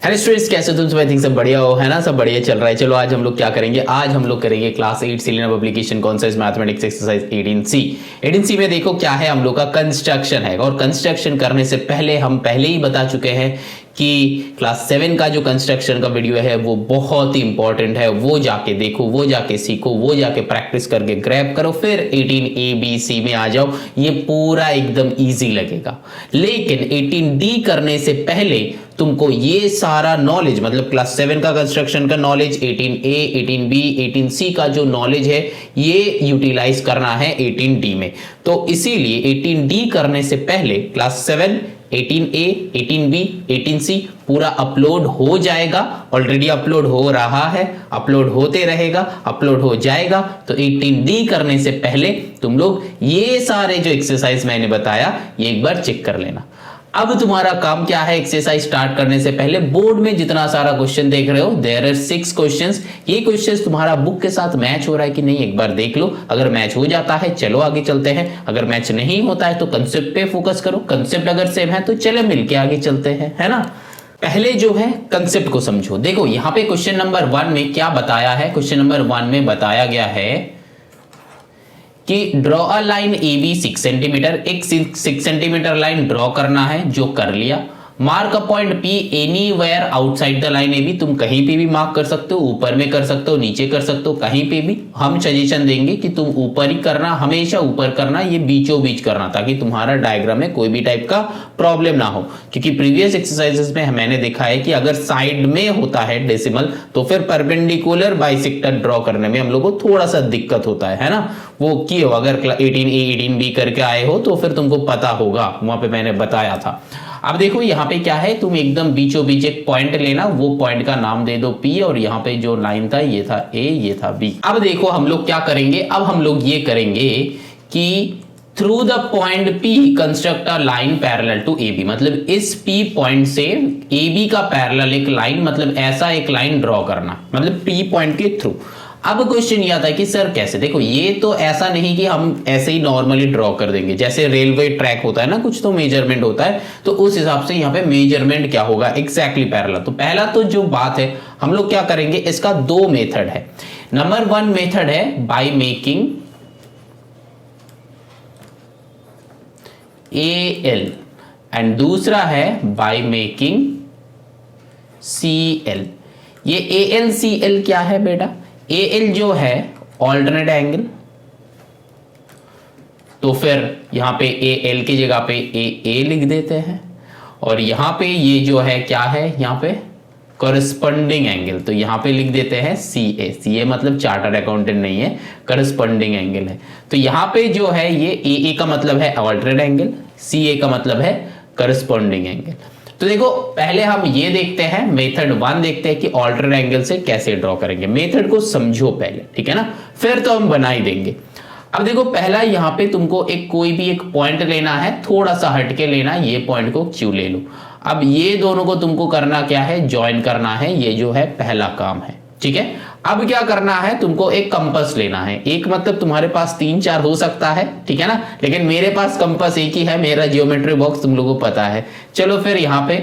Hello students, कैसे तुम सब? आई थिंक सब बढ़िया हो, है ना? सब बढ़िया चल रहा है। चलो आज हम लोग क्या करेंगे, आज हम लोग करेंगे class 8 cylinder publication concept mathematics exercise 18C। 18C में देखो क्या है, हम लोग का कंस्ट्रक्शन है। और कंस्ट्रक्शन करने से पहले हम पहले ही बता चुके हैं कि क्लास 7 का जो कंस्ट्रक्शन का वीडियो है वो बहुत ही इंपॉर्टेंट है। वो जाके देखो, वो जाके सीखो, वो जाके प्रैक्टिस करके ग्रैब करो, फिर 18ABC में आ जाओ। ये पूरा एकदम ईजी लगेगा। लेकिन 18D करने से पहले तुमको ये सारा नॉलेज, मतलब क्लास 7 का कंस्ट्रक्शन का नॉलेज, 18A 18B 18C का जो नॉलेज है ये यूटिलाइज करना है 18D में। तो इसीलिए 18D करने से पहले क्लास 7 18A 18B 18C पूरा अपलोड हो जाएगा। ऑलरेडी अपलोड हो रहा है, अपलोड होते रहेगा, अपलोड हो जाएगा। तो 18D करने से पहले तुम लोग ये सारे जो एक्सरसाइज मैंने बताया ये एक बार चेक कर लेना। अब तुम्हारा काम क्या है, एक्सरसाइज स्टार्ट करने से पहले बोर्ड में जितना सारा क्वेश्चन देख रहे हो, देयर आर 6 क्वेश्चंस। ये क्वेश्चंस तुम्हारा बुक के साथ मैच हो रहा है कि नहीं एक बार देख लो। अगर मैच हो जाता है चलो आगे चलते हैं, अगर मैच नहीं होता है तो कंसेप्ट पे फोकस करो। कंसेप्ट अगर सेम है तो चले मिलके आगे चलते हैं, है ना? पहले जो है कंसेप्ट को समझो। देखो यहाँ पे क्वेश्चन नंबर 1 में क्या बताया है। क्वेश्चन नंबर 1 में बताया गया है कि draw a line A B 6 centimetre, एक 6 सेंटीमीटर लाइन ड्रॉ करना है, जो कर लिया। Mark a point P anywhere outside the line A B, तुम कहीं पे भी मार्क कर सकते हो, ऊपर में कर सकते हो, नीचे कर सकते हो, कहीं पे भी। हम सजेशन देंगे कि तुम ऊपर ही करना, हमेशा ऊपर करना, ये बीचों बीच करना, ताकि तुम्हारा डायग्राम में कोई भी टाइप का प्रॉब्लम ना हो। क्योंकि प्रीवियस एक्सरसाइजेस में मैंने देखा है कि अगर साइड में होता है डेसिमल तो फिर परपेंडिकुलर बाइसेक्टर ड्रॉ करने में हम लोग को थोड़ा सा दिक्कत होता है ना? वो किए हो, अगर 18A 18B करके आए हो तो फिर तुमको पता होगा, वहां पे मैंने बताया था। अब देखो यहाँ पे क्या है, तुम एकदम बीचों बीच एक पॉइंट लेना, वो पॉइंट का नाम दे दो P, और यहाँ पे जो लाइन था ये था A, ये था B। अब देखो हम लोग क्या करेंगे, अब हम लोग ये करेंगे कि through the point P construct a line parallel to AB, मतलब इस P पॉइंट से AB का पैरेलल एक लाइन, मतलब ऐसा एक लाइन ड्रॉ करना, मतलब P पॉइंट के थ्रू। अब क्वेश्चन ये आता है कि सर कैसे? देखो ये तो ऐसा नहीं कि हम ऐसे ही नॉर्मली ड्रॉ कर देंगे, जैसे रेलवे ट्रैक होता है ना, कुछ तो मेजरमेंट होता है, तो उस हिसाब से यहाँ पे मेजरमेंट क्या होगा, एग्जैक्टली पैरेलल। तो पहला तो जो बात है हम लोग क्या करेंगे, इसका 2 मेथड है। नंबर 1 मेथड है बाय मेकिंग AL एंड दूसरा है बाय मेकिंग CL। ये AL CL क्या है बेटा? AL जो है ऑल्टरनेट एंगल, तो फिर यहां पे AL की जगह पे AA लिख देते हैं, और यहां पे ये जो है क्या है, यहां पे करस्पॉन्डिंग एंगल, तो यहां पे लिख देते हैं CA मतलब चार्टर्ड अकाउंटेंट नहीं है, करस्पॉन्डिंग एंगल है। तो यहां पे जो है ये AA का मतलब है ऑल्टरनेट एंगल, CA का मतलब है करस्पॉन्डिंग एंगल। तो देखो पहले हम ये देखते हैं, मेथड 1 देखते हैं कि ऑल्टरनेट एंगल से कैसे ड्रॉ करेंगे। मेथड को समझो पहले, ठीक है ना? फिर तो हम बना ही देंगे। अब देखो पहला यहाँ पे तुमको कोई भी एक पॉइंट लेना है, थोड़ा सा हटके लेना, ये पॉइंट को Q ले लो। अब ये दोनों को तुमको करना क्या है, ज्वाइन करना है, ये जो है पहला काम है, ठीक है? अब क्या करना है, तुमको एक कंपास लेना है। एक मतलब तुम्हारे पास 3-4 हो सकता है, ठीक है ना? लेकिन मेरे पास कंपास एक ही है, मेरा जियोमेट्री बॉक्स तुम लोगों को पता है। चलो फिर यहाँ पे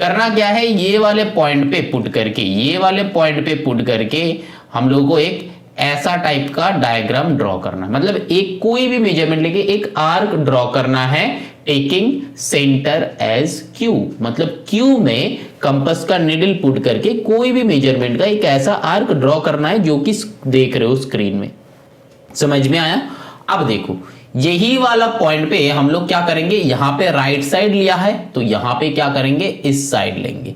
करना क्या है, ये वाले पॉइंट पे पुट करके, ये वाले पॉइंट पे पुट करके हम लोगों को एक ऐसा टाइप का डायग्राम ड्रॉ करना, मतलब एक कोई भी मेजरमेंट लेके एक आर्क ड्रॉ करना है, टेकिंग सेंटर एज Q, मतलब Q में कंपास का निडल पुट करके कोई भी मेजरमेंट का एक ऐसा आर्क ड्रॉ करना है जो कि देख रहे हो स्क्रीन में। समझ में आया? अब देखो यही वाला पॉइंट पे हम लोग क्या करेंगे, यहां पे राइट साइड लिया है तो यहां पे क्या करेंगे, इस साइड लेंगे,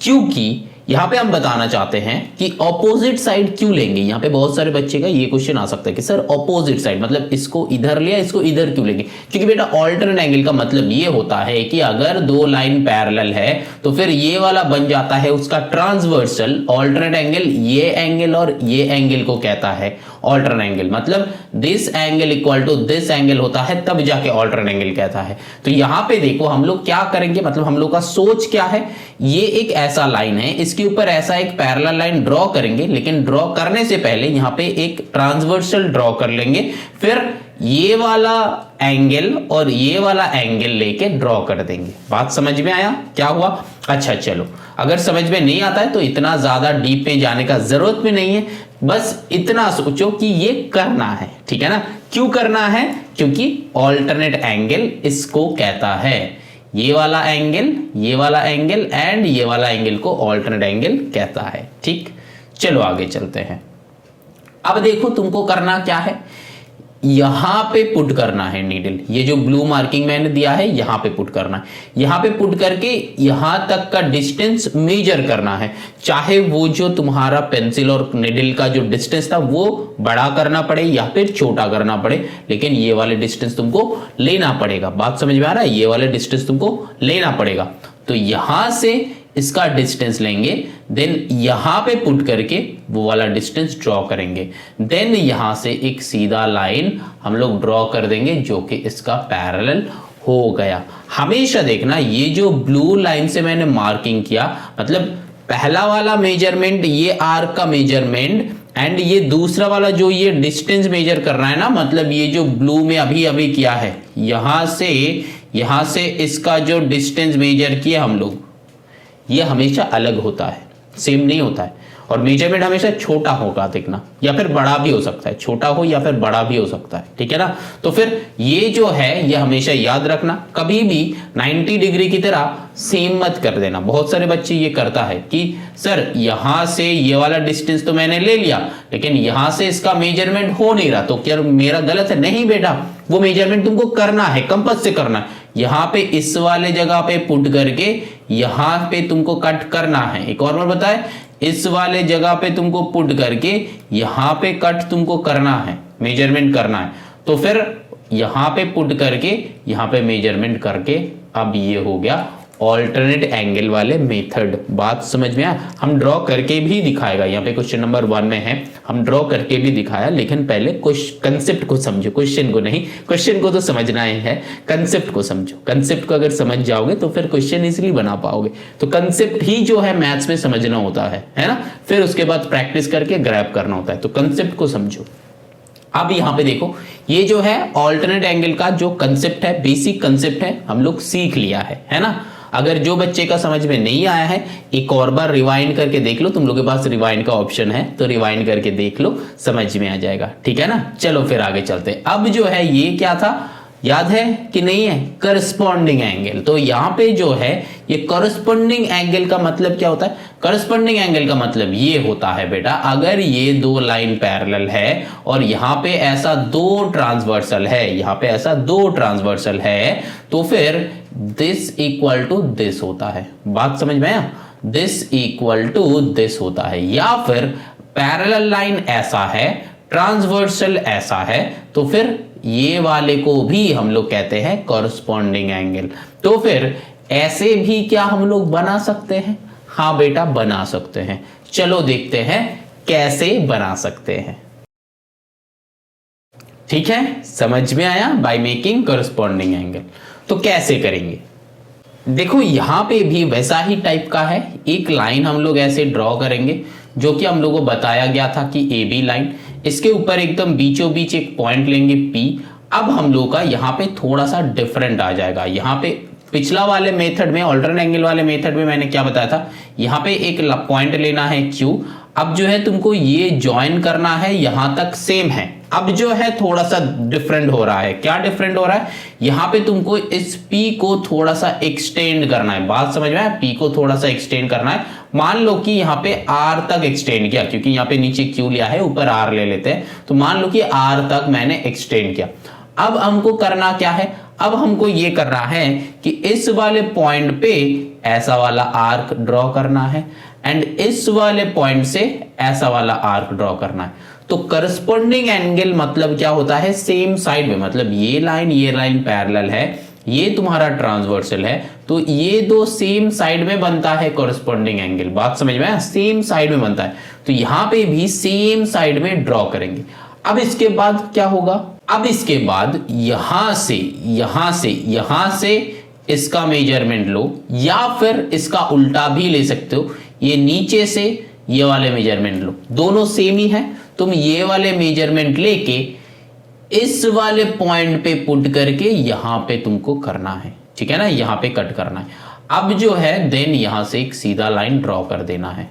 क्योंकि यहां पे हम बताना चाहते हैं कि ऑपोजिट साइड क्यों लेंगे। यहां पे बहुत सारे बच्चे का ये क्वेश्चन आ सकता है कि सर ऑपोजिट साइड मतलब इसको इधर लिया, इसको इधर क्यों लेंगे? क्योंकि बेटा ऑल्टरनेट एंगल का मतलब ये होता है कि अगर 2 लाइन पैरेलल है तो फिर ये वाला बन जाता है उसका ट्रांसवर्सल। ऑल्टरनेट एंगल ये एंगल और ये एंगल को कहता है ऑल्टरनेट एंगल, मतलब this angle equal to this angle होता है, तब जाके ऑल्टरनेट एंगल कहता है। तो यहां पे देखो हम लोग क्या करेंगे, मतलब हम लोग का सोच क्या है, ये एक ऐसा लाइन है, इसके ऊपर ऐसा एक पैरेलल लाइन ड्रॉ करेंगे, लेकिन ड्रॉ करने से पहले यहां पे एक ट्रांसवर्सल ड्रॉ कर लेंगे, फिर ये वाला एंगल और ये वाला एंगल लेके ड्रॉ कर देंगे। बात समझ में आया क्या हुआ? अच्छा चलो, अगर समझ में नहीं आता है तो इतना ज्यादा डीप में जाने का जरूरत भी नहीं है, बस इतना सोचो कि ये करना है, ठीक है ना। क्यों करना है? क्योंकि ऑल्टरनेट एंगल इसको कहता है, ये वाला एंगल, ये वाला एंगल एंड ये वाला एंगल को ऑल्टरनेट एंगल कहता है। ठीक, चलो आगे चलते हैं। अब देखो तुमको करना क्या है, यहां पे पुट करना है नीडल, ये जो ब्लू मार्किंग मैंने दिया है यहां पे पुट करना है। यहां पे पुट करके यहां तक का डिस्टेंस मेजर करना है, चाहे वो जो तुम्हारा पेंसिल और नीडल का जो डिस्टेंस था वो बड़ा करना पड़े या फिर छोटा करना पड़े, लेकिन ये वाले डिस्टेंस तुमको लेना पड़ेगा। बात समझ में आ रहा है? ये वाले डिस्टेंस तुमको लेना पड़ेगा। तो यहां से इसका डिस्टेंस लेंगे, देन यहां पे पुट करके वो वाला डिस्टेंस ड्रॉ करेंगे, देन यहां से एक सीधा लाइन हम लोग ड्रॉ कर देंगे जो कि इसका पैरेलल हो गया। हमेशा देखना ये जो ब्लू लाइन से मैंने मार्किंग किया, मतलब पहला वाला मेजरमेंट ये आर्क का मेजरमेंट एंड ये दूसरा वाला जो ये डिस्टेंस मेजर कर रहा है ना, मतलब ये जो ब्लू में अभी अभी किया है, यहां से इसका जो डिस्टेंस मेजर किया हम लोग, ये हमेशा अलग होता है, सेम नहीं होता है। और मेजरमेंट हमेशा छोटा होगा देखना, या फिर बड़ा भी हो सकता है, छोटा हो या फिर बड़ा भी हो सकता है, ठीक है ना। तो फिर ये जो है ये हमेशा याद रखना, कभी भी 90 डिग्री की तरह सेम मत कर देना। बहुत सारे बच्चे ये करता है कि सर यहां से ये वाला डिस्टेंस तो मैंने ले लिया, लेकिन यहां से इसका मेजरमेंट हो नहीं रहा, तो क्या मेरा गलत है? नहीं बेटा, वो मेजरमेंट तुमको करना है, कंपास से करना है। यहां पे इस वाले जगह पे पुट करके यहां पे तुमको कट करना है। एक और बार बताए, इस वाले जगह पे तुमको पुट करके यहां पे कट तुमको करना है, मेजरमेंट करना है। तो फिर यहां पे पुट करके यहां पे मेजरमेंट करके, अब ये हो गया ऑल्टरनेट एंगल वाले मेथड। बात समझ में आया? हम ड्रॉ करके भी दिखाएगा, यहाँ पे क्वेश्चन नंबर 1 में है, हम ड्रॉ करके भी दिखाया, लेकिन पहले कंसेप्ट को समझो, क्वेश्चन को नहीं। क्वेश्चन को तो समझना ही है, कंसेप्ट को समझो। कंसेप्ट को अगर समझ जाओगे तो फिर क्वेश्चन इजीली बना पाओगे। तो कंसेप्ट ही जो है मैथ्स में समझना होता है ना, फिर उसके बाद प्रैक्टिस करके ग्रैब करना होता है। तो कंसेप्ट को समझो। अब यहां पे देखो, ये जो है ऑल्टरनेट एंगल का जो कंसेप्ट है, बेसिक कंसेप्ट है, हम लोग सीख लिया है ना। अगर जो बच्चे का समझ में नहीं आया है, एक और बार रिवाइंड करके देख लो, तुम लोग के पास रिवाइंड का ऑप्शन है, तो रिवाइंड करके देख लो, समझ में आ जाएगा, ठीक है ना। चलो फिर आगे चलते हैं। अब जो है ये क्या था, याद है कि नहीं है? Corresponding angle. तो यहां पे जो है ये करस्पॉन्डिंग एंगल का मतलब क्या होता है? करस्पॉन्डिंग एंगल का मतलब ये होता है बेटा, अगर ये दो लाइन पैरेलल है और यहां पे ऐसा दो ट्रांसवर्सल है, यहां पे ऐसा दो ट्रांसवर्सल है, तो फिर दिस इक्वल टू दिस होता है। बात समझ में आया? दिस इक्वल टू दिस होता है। या फिर पैरेलल लाइन ऐसा है, ट्रांसवर्सल ऐसा है, तो फिर ये वाले को भी हम लोग कहते हैं कॉरस्पॉन्डिंग एंगल। तो फिर ऐसे भी क्या हम लोग बना सकते हैं? हाँ बेटा, बना सकते हैं। चलो देखते हैं कैसे बना सकते हैं। ठीक है, समझ में आया? By making corresponding angle. तो कैसे करेंगे? देखो यहां पे भी वैसा ही टाइप का है, एक लाइन हम लोग ऐसे ड्रॉ करेंगे जो कि हम लोगों को बताया गया था कि ए बी लाइन, इसके ऊपर एकदम बीचों बीच एक पॉइंट लेंगे P। अब हम लोग का यहाँ पे थोड़ा सा डिफरेंट आ जाएगा। यहाँ पे पिछला वाले मेथड में, ऑल्टरनेट एंगल वाले मेथड में मैंने क्या बताया था, यहाँ पे एक पॉइंट लेना है Q। अब जो है तुमको ये ज्वाइन करना है, यहां तक सेम है। अब जो है थोड़ा सा डिफरेंट हो रहा है। क्या डिफरेंट हो रहा है? यहां पे तुमको इस P को थोड़ा सा एक्सटेंड करना है। बात समझ में आया? P को थोड़ा सा एक्सटेंड करना है। मान लो कि यहाँ पे R तक एक्सटेंड किया, क्योंकि यहाँ पे नीचे Q लिया है, ऊपर R ले लेते हैं, तो मान लो कि R तक मैंने एक्सटेंड किया। अब हमको करना क्या है? अब हमको ये करना है कि इस वाले पॉइंट पे ऐसा वाला आर्क ड्रॉ करना है एंड इस वाले पॉइंट से ऐसा वाला आर्क ड्रॉ करना है। तो करस्पॉन्डिंग एंगल मतलब क्या होता है? सेम साइड में, मतलब ये लाइन पैरेलल है, ये तुम्हारा ट्रांसवर्सल है, तो ये दो सेम साइड में बनता है करस्पॉन्डिंग एंगल। बात समझ में आया? सेम साइड में बनता है। तो यहां पे भी सेम साइड में ड्रॉ करेंगे। अब इसके बाद क्या होगा? अब इसके बाद यहां से इसका मेजरमेंट लो, या फिर इसका उल्टा भी ले सकते हो, ये नीचे से ये वाले मेजरमेंट लो, दोनों सेम ही है। तुम ये वाले मेजरमेंट लेके इस वाले पॉइंट पे पुट करके यहां पे तुमको करना है, ठीक है ना, यहां पे कट करना है। अब जो है देन यहां से एक सीधा लाइन ड्रॉ कर देना है।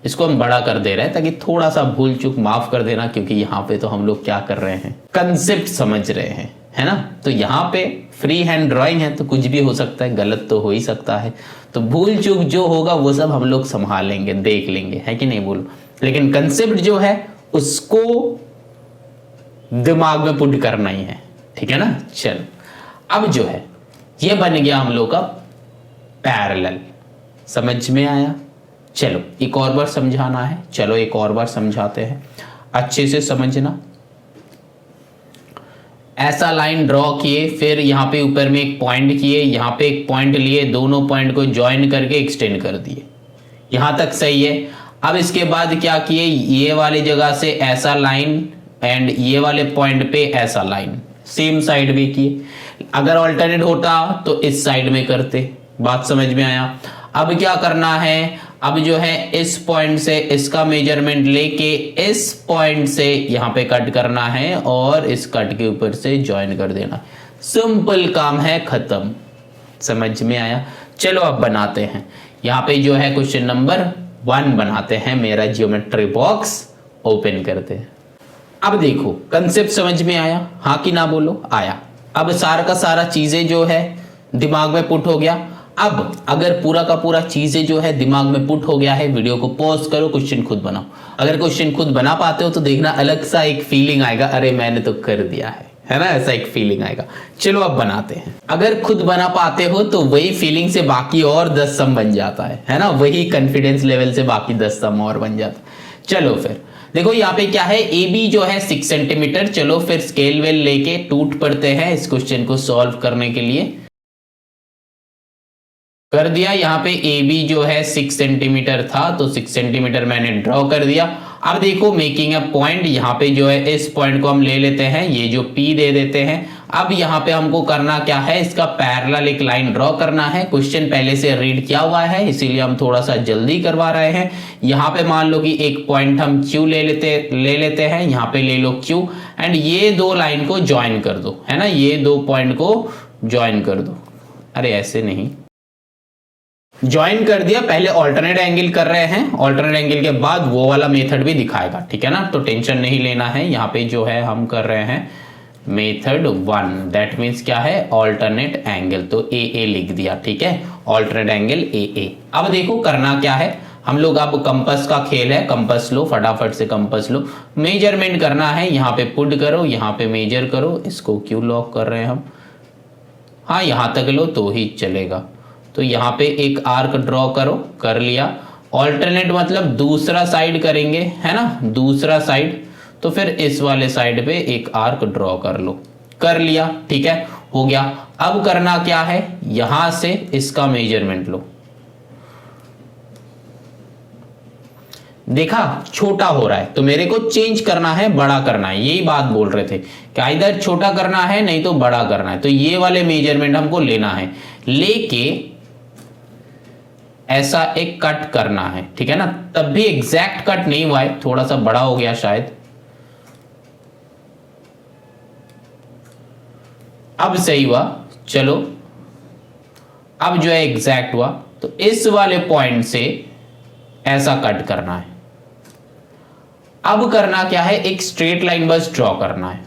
इसको हम बड़ा कर दे रहे हैं ताकि थोड़ा सा भूल चूक माफ कर देना, क्योंकि यहाँ पे तो हम लोग क्या कर रहे हैं, कंसेप्ट समझ रहे हैं, है ना। तो यहाँ पे फ्री हैंड ड्राइंग है तो कुछ भी हो सकता है, गलत तो हो ही सकता है, तो भूल चूक जो होगा वो सब हम लोग संभालेंगे, देख लेंगे, है कि नहीं बोलो। लेकिन कंसेप्ट जो है उसको दिमाग में पुट करना ही है, ठीक है ना। चलो अब जो है ये बन गया हम लोग का पैरेलल, समझ में आया। चलो एक और बार समझाना है, चलो एक और बार समझाते हैं, अच्छे से समझना। ऐसा लाइन ड्रॉ किए, फिर यहाँ पे ऊपर में एक पॉइंट किए, यहाँ पे एक पॉइंट लिए, दोनों पॉइंट को ज्वाइन करके एक्सटेंड कर दिए, यहां तक सही है। अब इसके बाद क्या किए, ये वाली जगह से ऐसा लाइन एंड ये वाले पॉइंट पे ऐसा लाइन सेम साइड में किए। अगर ऑल्टरनेट होता तो इस साइड में करते, बात समझ में आया। अब क्या करना है, अब जो है इस पॉइंट से इसका मेजरमेंट लेके इस पॉइंट से यहां पे कट करना है और इस कट के ऊपर से ज्वाइन कर देना। सिंपल काम है, खत्म, समझ में आया। चलो अब बनाते हैं, यहाँ पे जो है क्वेश्चन नंबर 1 बनाते हैं। मेरा जियोमेट्री बॉक्स ओपन करते हैं। अब देखो कंसेप्ट समझ में आया, हाँ कि ना बोलो, आया। अब सारा का सारा चीजें जो है दिमाग में पुट हो गया। अब अगर पूरा का पूरा चीजें जो है दिमाग में पुट हो गया है, वीडियो को पॉज करो, क्वेश्चन खुद बनाओ। अगर क्वेश्चन खुद बना पाते हो तो देखना अलग सा एक फीलिंग आएगा, अरे मैंने तो कर दिया है ना, ऐसा एक फीलिंग आएगा। चलो अब बनाते हैं। अगर खुद बना पाते हो तो वही फीलिंग से बाकी और 10 सम बन जाता है ना, वही कॉन्फिडेंस लेवल से बाकी 10 सम और बन जाता है। चलो फिर देखो यहाँ पे क्या है, ए बी जो है 6 सेंटीमीटर। चलो फिर स्केल वेल लेके टूट पड़ते हैं इस क्वेश्चन को सॉल्व करने के लिए। कर दिया, यहाँ पे ए बी जो है 6 सेंटीमीटर था तो 6 सेंटीमीटर मैंने ड्रॉ कर दिया। अब देखो मेकिंग अ पॉइंट, यहाँ पे जो है इस पॉइंट को हम ले लेते हैं, ये जो P दे देते हैं। अब यहाँ पे हमको करना क्या है, इसका पैरेलल एक लाइन ड्रॉ करना है। क्वेश्चन पहले से रीड किया हुआ है इसीलिए हम थोड़ा सा जल्दी करवा रहे हैं। यहाँ पे मान लो कि एक पॉइंट हम Q ले लेते हैं, यहाँ पे ले लो Q एंड ये दो लाइन को ज्वाइन कर दो, है ना, ये दो पॉइंट को ज्वाइन कर दो। अरे ऐसे नहीं, ज्वाइन कर दिया। पहले ऑल्टरनेट एंगल कर रहे हैं, ऑल्टरनेट एंगल के बाद वो वाला मेथड भी दिखाएगा, ठीक है ना, तो टेंशन नहीं लेना है। यहाँ पे जो है हम कर रहे हैं मेथड 1, दैट मीन्स क्या है, ऑल्टरनेट एंगल, तो ए लिख दिया, ठीक है, ऑल्टरनेट एंगल ए। अब देखो करना क्या है, हम लोग अब कंपास का खेल है, कंपास लो, फटाफट से कंपास लो, मेजरमेंट करना है। यहाँ पे पुट करो, यहाँ पे मेजर करो, इसको क्यों लॉक कर रहे हैं हम, हाँ यहाँ तक लो तो ही चलेगा। तो यहाँ पे एक आर्क ड्रॉ करो, कर लिया। ऑल्टरनेट मतलब दूसरा साइड करेंगे, है ना, दूसरा साइड, तो फिर इस वाले साइड पे एक आर्क ड्रॉ कर लो, कर लिया, ठीक है, हो गया। अब करना क्या है, यहां से इसका मेजरमेंट लो। देखा छोटा हो रहा है तो मेरे को चेंज करना है, बड़ा करना है, यही बात बोल रहे थे कि इधर छोटा करना है नहीं तो बड़ा करना है। तो ये वाले मेजरमेंट हमको लेना है, लेके ऐसा एक कट करना है, ठीक है ना। तब भी एग्जैक्ट कट नहीं हुआ है, थोड़ा सा बड़ा हो गया शायद, अब सही हुआ। चलो अब जो है एग्जैक्ट हुआ, तो इस वाले पॉइंट से ऐसा कट करना है। अब करना क्या है, एक स्ट्रेट लाइन बस ड्रॉ करना है।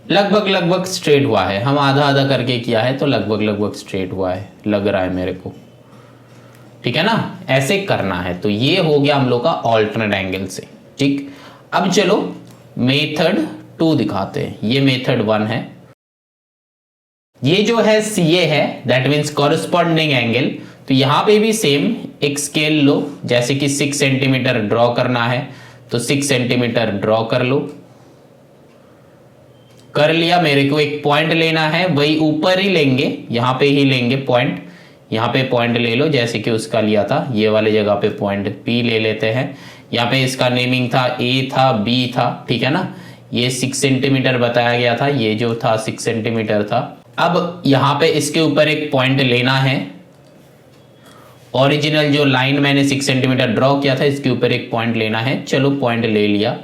लगभग स्ट्रेट हुआ है, हम आधा आधा करके किया है तो लगभग स्ट्रेट हुआ है, लग रहा है मेरे को, ठीक है ना, ऐसे करना है। तो ये हो गया हम लोग का ऑल्टरनेट एंगल से, ठीक। अब चलो मेथड 2 दिखाते हैं, ये मेथड 1 है, ये जो है CA है, दैट मीन्स कॉरेस्पॉन्डिंग एंगल। तो यहां पे भी सेम एक स्केल लो, जैसे कि 6 सेंटीमीटर ड्रॉ करना है तो 6 सेंटीमीटर ड्रॉ कर लो, कर लिया। मेरे को एक पॉइंट लेना है, वही ऊपर ही लेंगे, यहां पे ही लेंगे पॉइंट, यहाँ पे पॉइंट ले लो जैसे कि उसका लिया था, ये वाले जगह पे पॉइंट P ले लेते हैं। यहाँ पे इसका नेमिंग था A था, B था, ठीक है ना, ये 6 सेंटीमीटर बताया गया था, ये जो था 6 सेंटीमीटर था। अब यहाँ पे इसके ऊपर एक पॉइंट लेना है, ओरिजिनल जो लाइन मैंने 6 सेंटीमीटर ड्रॉ किया था इसके ऊपर एक पॉइंट लेना है। चलो पॉइंट ले लिया,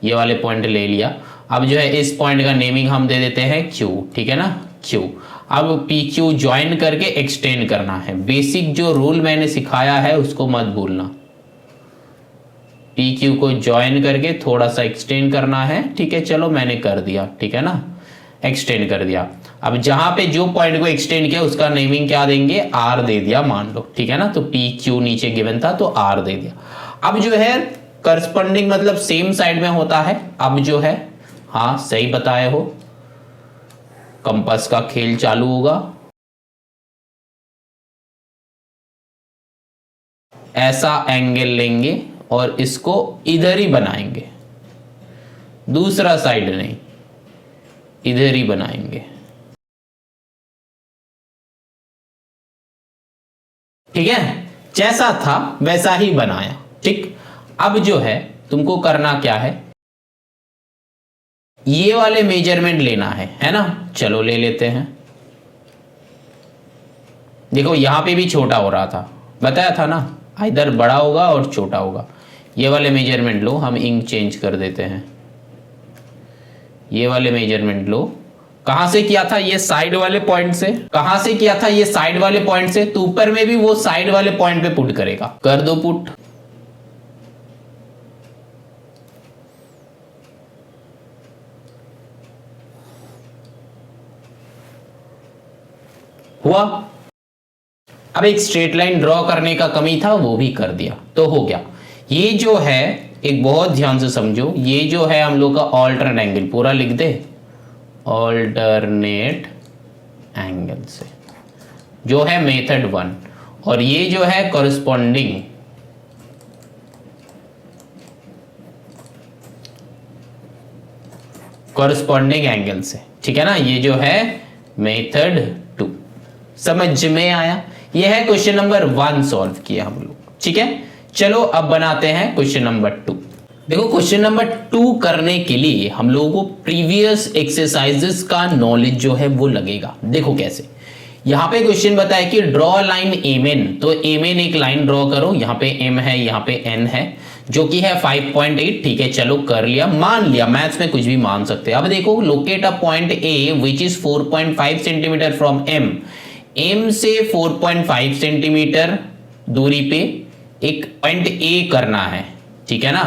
ये वाले पॉइंट ले लिया। अब जो है इस पॉइंट का नेमिंग हम दे देते हैं Q, ठीक है ना, Q। अब पी क्यू ज्वाइन करके एक्सटेंड करना है। बेसिक जो रूल मैंने सिखाया है उसको मत भूलना। पी क्यू को ज्वाइन करके थोड़ा सा एक्सटेंड करना है, ठीक है। चलो मैंने कर दिया, ठीक है ना, एक्सटेंड कर दिया। अब जहां पे जो पॉइंट को एक्सटेंड किया उसका नेमिंग क्या देंगे, आर दे दिया मान लो, ठीक है ना। तो पी क्यू नीचे गिवन था तो आर दे दिया। अब जो है करस्पॉन्डिंग मतलब सेम साइड में होता है। अब जो है, हाँ सही बताए हो, कंपास का खेल चालू होगा। ऐसा एंगल लेंगे और इसको इधर ही बनाएंगे, दूसरा साइड नहीं, इधर ही बनाएंगे, ठीक है। जैसा था वैसा ही बनाया, ठीक। अब जो है तुमको करना क्या है, ये वाले मेजरमेंट लेना है ना। चलो ले लेते हैं। देखो यहां पे भी छोटा हो रहा था, बताया था ना, इधर बड़ा होगा और छोटा होगा। ये वाले मेजरमेंट लो, हम इंक चेंज कर देते हैं। ये वाले मेजरमेंट लो। कहां से किया था, ये साइड वाले पॉइंट से। कहां से किया था, ये साइड वाले पॉइंट से। तो ऊपर में भी वो साइड वाले पॉइंट पे पुट करेगा, कर दो पुट। हुआ। अब एक स्ट्रेट लाइन ड्रॉ करने का कमी था, वो भी कर दिया तो हो गया। ये जो है एक बहुत ध्यान से समझो, ये जो है हम लोग का ऑल्टरनेट एंगल, पूरा लिख दे, ऑल्टरनेट एंगल से जो है मेथड 1, और ये जो है कॉरस्पॉन्डिंग एंगल से, ठीक है ना। ये जो है मेथड 2। समझ में आया। ये है क्वेश्चन नंबर 1 सॉल्व किया हम लोग, ठीक है। चलो अब बनाते हैं क्वेश्चन नंबर 2। देखो क्वेश्चन नंबर 2 करने के लिए हम लोगों को प्रीवियस एक्सरसाइजेस का नॉलेज जो है वो लगेगा। देखो कैसे, यहां पे क्वेश्चन बताया कि ड्रॉ लाइन एम एन, तो एम एन एक लाइन ड्रॉ करो। यहाँ पे एम है, यहाँ पे एन है, जो कि है 5.8, ठीक है। चलो कर लिया, मान लिया, मैथ्स में कुछ भी मान सकते हैं। अब देखो, locate a point A which is 4.5 centimetre from M. M से 4.5 सेंटीमीटर दूरी पे एक पॉइंट ए करना है, ठीक है ना।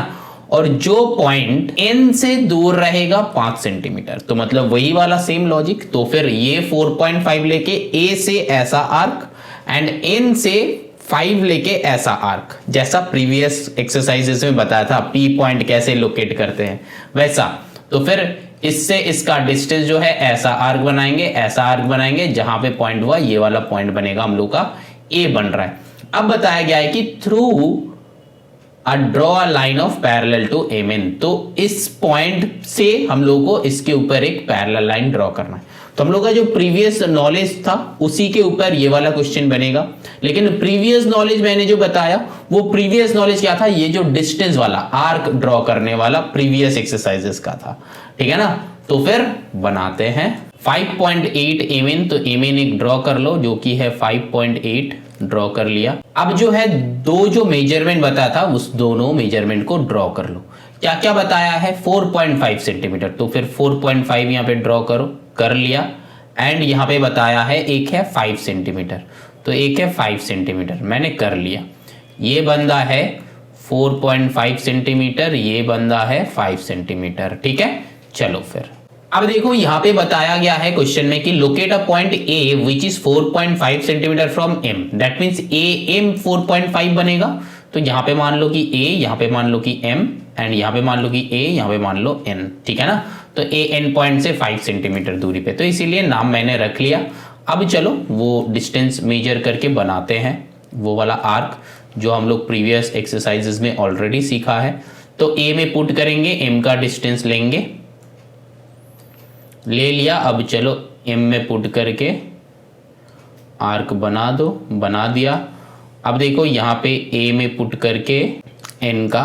और जो पॉइंट एन से दूर रहेगा 5 सेंटीमीटर, तो मतलब वही वाला सेम लॉजिक। तो फिर ये 4.5 लेके ए से ऐसा आर्क एंड एन से 5 लेके ऐसा आर्क, जैसा प्रीवियस एक्सरसाइजेस में बताया था पी पॉइंट कैसे लोकेट करते हैं वैसा। तो फिर इससे इसका डिस्टेंस जो है ऐसा आर्क बनाएंगे, ऐसा आर्क बनाएंगे, जहां पे पॉइंट हुआ ये वाला पॉइंट बनेगा हम लोग का ए बन रहा है। अब बताया गया है कि through draw a line of parallel to M N, तो इस पॉइंट से हम लोग को इसके ऊपर एक पैरेलल लाइन ड्रॉ करना है। तो हम लोग का जो प्रीवियस नॉलेज था उसी के ऊपर ये वाला क्वेश्चन बनेगा। लेकिन प्रीवियस नॉलेज मैंने जो बताया वो प्रीवियस नॉलेज क्या था, ये जो डिस्टेंस वाला आर्क ड्रॉ करने वाला प्रीवियस एक्सरसाइजेस का था, ठीक है ना। तो फिर बनाते हैं 5.8 एम एन, तो एम एन एक ड्रॉ कर लो जो कि है 5.8, ड्रॉ कर लिया। अब जो है दो जो मेजरमेंट बताया था उस दोनों मेजरमेंट को ड्रॉ कर लो। क्या क्या बताया है, 4.5 सेंटीमीटर, तो फिर 4.5 यहां पे ड्रॉ करो, कर लिया। एंड यहां पे बताया है एक है 5 सेंटीमीटर, तो एक है 5 सेंटीमीटर, मैंने कर लिया। ये बंदा है 4.5 सेंटीमीटर, ये बंदा है 5 सेंटीमीटर, ठीक है। चलो फिर अब देखो यहां पे बताया गया है क्वेश्चन में कि locate a point A which is 4.5 centimetre from M, that means A M 4.5 बनेगा। तो यहां पे मान लो कि ए, यहां पे मान लो कि एम, एंड यहां पे मान लो कि ए, यहां पे मान लो एन, ठीक है ना। तो ए एन पॉइंट से 5 सेंटीमीटर दूरी पे, तो इसीलिए नाम मैंने रख लिया। अब चलो वो डिस्टेंस मेजर करके बनाते हैं वो वाला आर्क जो हम लोग प्रीवियस एक्सरसाइजेस में ऑलरेडी सीखा है। तो ए में पुट करेंगे, एम का डिस्टेंस लेंगे, ले लिया। अब चलो एम में पुट करके आर्क बना दो, बना दिया। अब देखो यहाँ पे ए में पुट करके एन का,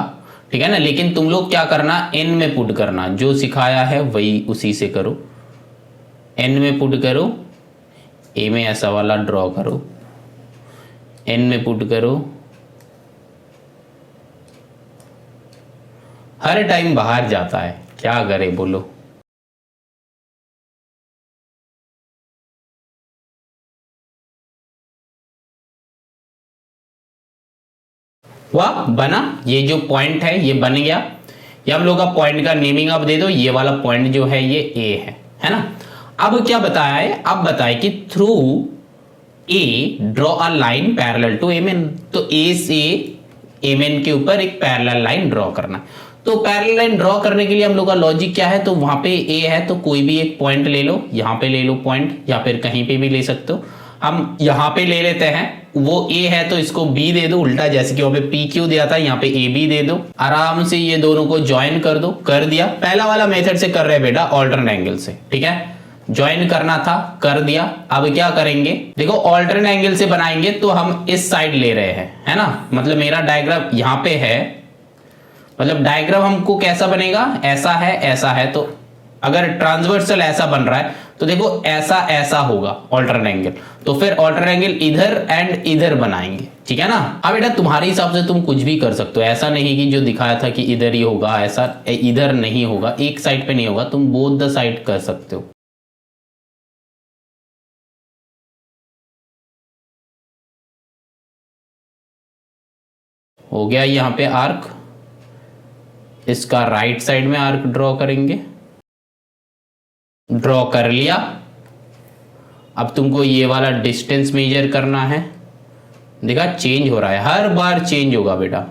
ठीक है ना। लेकिन तुम लोग क्या करना, एन में पुट करना, जो सिखाया है वही उसी से करो। एन में पुट करो, ए में ऐसा वाला ड्रॉ करो, एन में पुट करो। हर टाइम बाहर जाता है, क्या करे बोलो। वह बना, ये जो पॉइंट है ये बन गया, ये हम लोग का पॉइंट का नेमिंग आप दे दो, ये वाला पॉइंट जो है ये ए है ना। अब क्या बताया है, अब बताए कि through A draw a line parallel to M N, तो ए से एम एन के ऊपर एक पैरेलल लाइन ड्रॉ करना है। तो पैरेलल लाइन ड्रॉ करने के लिए हम लोग का लॉजिक क्या है, तो वहां पे ए है तो कोई भी एक पॉइंट ले लो, यहां पे ले लो पॉइंट, या फिर कहीं पे भी ले सकते हो। हम यहां पे ले लेते हैं, वो ए है तो इसको बी दे दो उल्टा, जैसे कि वहां पे पी क्यू दिया था यहाँ पे ए बी दे दो, आराम से ये दोनों को ज्वाइन कर दो, कर दिया। पहला वाला मेथड से कर रहे हैं बेटा, ऑल्टरनेट एंगल से, ठीक है, ज्वाइन करना था कर दिया। अब क्या करेंगे, देखो ऑल्टरनेट एंगल से बनाएंगे तो हम इस साइड ले रहे हैं, है ना, मतलब मेरा डायग्राम यहाँ पे है, मतलब डायग्राम हमको कैसा बनेगा, ऐसा है, तो अगर ट्रांसवर्सल ऐसा बन रहा है तो देखो ऐसा होगा ऑल्टरनेट एंगल, तो फिर ऑल्टरनेट एंगल इधर एंड इधर बनाएंगे, ठीक है ना। अब बेटा तुम्हारे हिसाब से तुम कुछ भी कर सकते हो, ऐसा नहीं कि जो दिखाया था कि इधर ही होगा, ऐसा इधर नहीं होगा, एक साइड पे नहीं होगा, तुम बोथ द साइड कर सकते हो। हो गया यहाँ पे आर्क, इसका राइट साइड में आर्क ड्रॉ करेंगे, ड्रॉ कर लिया। अब तुमको ये वाला डिस्टेंस मेजर करना है, देखा चेंज हो रहा है, हर बार चेंज होगा बेटा,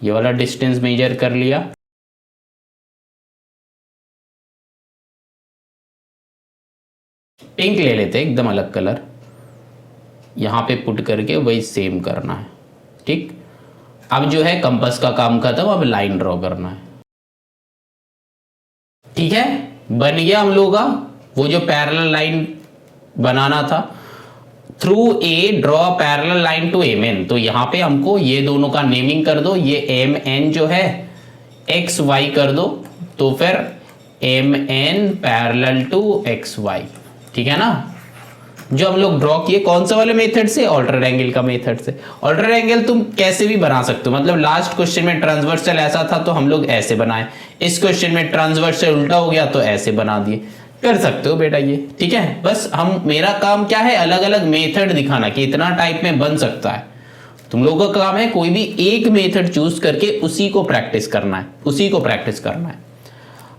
ये वाला डिस्टेंस मेजर कर लिया। पिंक ले लेते एकदम अलग कलर, यहां पे पुट करके वही सेम करना है, ठीक। अब जो है कंपास का काम खत्म, अब लाइन ड्रॉ करना है, ठीक है। बन गया हम लोग का वो जो पैरेलल लाइन बनाना था, through A draw parallel line to M N, तो यहां पे हमको ये दोनों का नेमिंग कर दो, ये एम एन जो है एक्स वाई कर दो, तो फिर M N parallel to X Y, ठीक है ना। जो हम लोग ड्रॉ किए कौन से वाले मेथड से, ऑल्टरनेट एंगल का मेथड से। ऑल्टरनेट एंगल तुम कैसे भी बना सकते हो, मतलब लास्ट क्वेश्चन में ट्रांसवर्सल ऐसा था तो हम लोग ऐसे बनाए, इस क्वेश्चन में ट्रांसवर्सल उल्टा हो गया तो ऐसे बना दिए, कर सकते हो बेटा ये, ठीक है। बस हम मेरा काम क्या है, अलग अलग मेथड दिखाना कि इतना टाइप में बन सकता है। तुम लोगों का काम है कोई भी एक मेथड चूज करके उसी को प्रैक्टिस करना है, उसी को प्रैक्टिस करना है।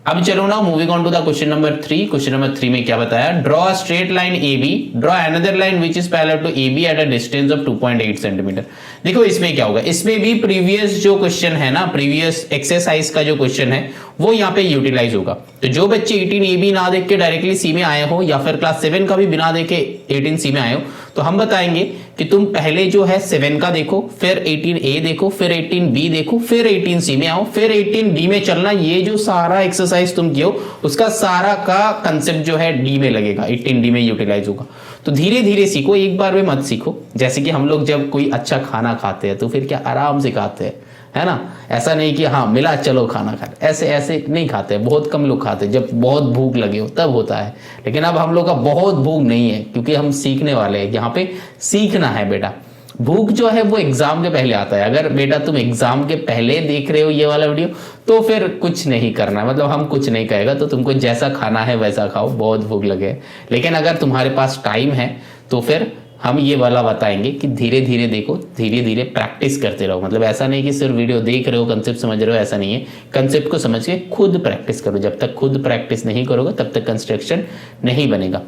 अब चलो ना moving on to the question number 3। Question number 3 में क्या बताया, draw a straight line AB, draw another line which is parallel to AB at a distance of 2.8 centimetre. देखो इसमें क्या होगा, इसमें भी प्रीवियस जो क्वेश्चन है ना, प्रीवियस एक्सरसाइज का जो क्वेश्चन है वो यहाँ पे यूटिलाइज होगा। तो जो बच्चे 18AB ना देख के डायरेक्टली सी में आए हो, या फिर क्लास 7 का भी बिना देखे 18C में आए हो, तो हम बताएंगे कि तुम पहले जो है 7 का देखो, फिर 18A देखो, फिर 18B देखो, फिर 18C में आओ, फिर 18D में चलना। ये जो सारा एक्सरसाइज तुम किए हो उसका सारा का कंसेप्ट जो है D में लगेगा, 18D में यूटिलाइज होगा। तो धीरे धीरे सीखो, एक बार में मत सीखो। जैसे कि हम लोग जब कोई अच्छा खाना खाते हैं तो फिर क्या आराम से खाते हैं, है ना, ऐसा नहीं कि हाँ मिला चलो खाना खा, ऐसे ऐसे नहीं खाते, बहुत कम लोग खाते, जब बहुत भूख लगे हो तब होता है। लेकिन अब हम लोग का बहुत भूख नहीं है, क्योंकि हम सीखने वाले हैं, यहाँ पे सीखना है बेटा। भूख जो है वो एग्जाम के पहले आता है। अगर बेटा तुम एग्जाम के पहले देख रहे हो ये वाला वीडियो तो फिर कुछ नहीं करना, मतलब हम कुछ नहीं कहेगा, तो तुमको जैसा खाना है वैसा खाओ, बहुत भूख लगे। लेकिन अगर तुम्हारे पास टाइम है तो फिर हम ये वाला बताएंगे कि धीरे धीरे देखो, धीरे धीरे प्रैक्टिस करते रहो। मतलब ऐसा नहीं कि सिर्फ वीडियो देख रहे हो कंसेप्ट समझ रहे हो, ऐसा नहीं है। कंसेप्ट को समझ के खुद प्रैक्टिस करो। जब तक खुद प्रैक्टिस नहीं करोगे तब तक कंस्ट्रक्शन नहीं बनेगा।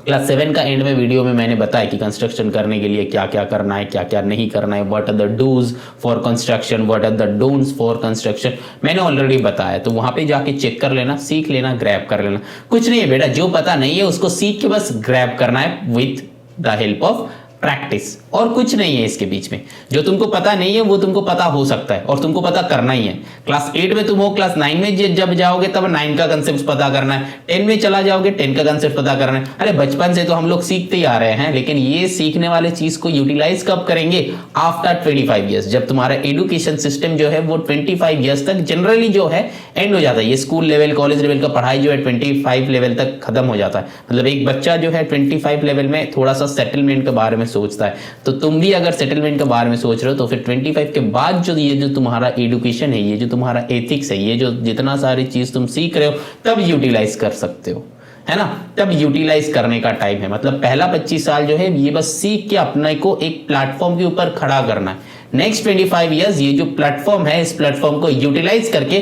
क्लास 7 का एंड में वीडियो में मैंने बताया कि कंस्ट्रक्शन करने के लिए क्या क्या करना है, क्या क्या नहीं करना है, what are the dos for construction, what are the don'ts for construction, मैंने ऑलरेडी बताया। तो वहां पे जाके चेक कर लेना, सीख लेना, ग्रैब कर लेना। कुछ नहीं है बेटा, जो पता नहीं है उसको सीख के बस ग्रैब करना है with the help of practice, और कुछ नहीं है इसके बीच में। जो तुमको पता नहीं है वो तुमको पता हो सकता है और तुमको पता करना ही है। क्लास 8 में तुम हो, क्लास 9 में जब जाओगे तब 9 का कंसेप्ट पता करना है, 10 में चला जाओगे 10 का कंसेप्ट पता करना है। अरे बचपन से तो हम लोग सीखते ही आ रहे हैं, लेकिन ये सीखने वाले चीज को यूटिलाइज कब करेंगे, आफ्टर 25 ईयर्स, जब तुम्हारा एजुकेशन सिस्टम जो है वो 25 ईयर्स तक जनरली जो है एंड हो जाता है। ये स्कूल लेवल कॉलेज लेवल का पढ़ाई जो है 25 लेवल तक खत्म हो जाता है। मतलब एक बच्चा जो है 25 लेवल में थोड़ा सा सेटलमेंट के बारे में सोचता है। तो तुम भी अगर सेटलमेंट के बारे में सोच रहे हो तो फिर 25 के बाद जो ये जो तुम्हारा एजुकेशन है, ये जो तुम्हारा एथिक्स है, ये जो जितना सारी चीज तुम सीख रहे हो तब यूटिलाइज कर सकते हो, है ना, तब यूटिलाइज करने का टाइम है। मतलब पहला 25 साल जो है ये बस सीख के अपने को एक प्लेटफॉर्म के ऊपर खड़ा करना है। नेक्स्ट 25 ईयर्स ये जो प्लेटफॉर्म है, इस प्लेटफॉर्म को यूटिलाइज करके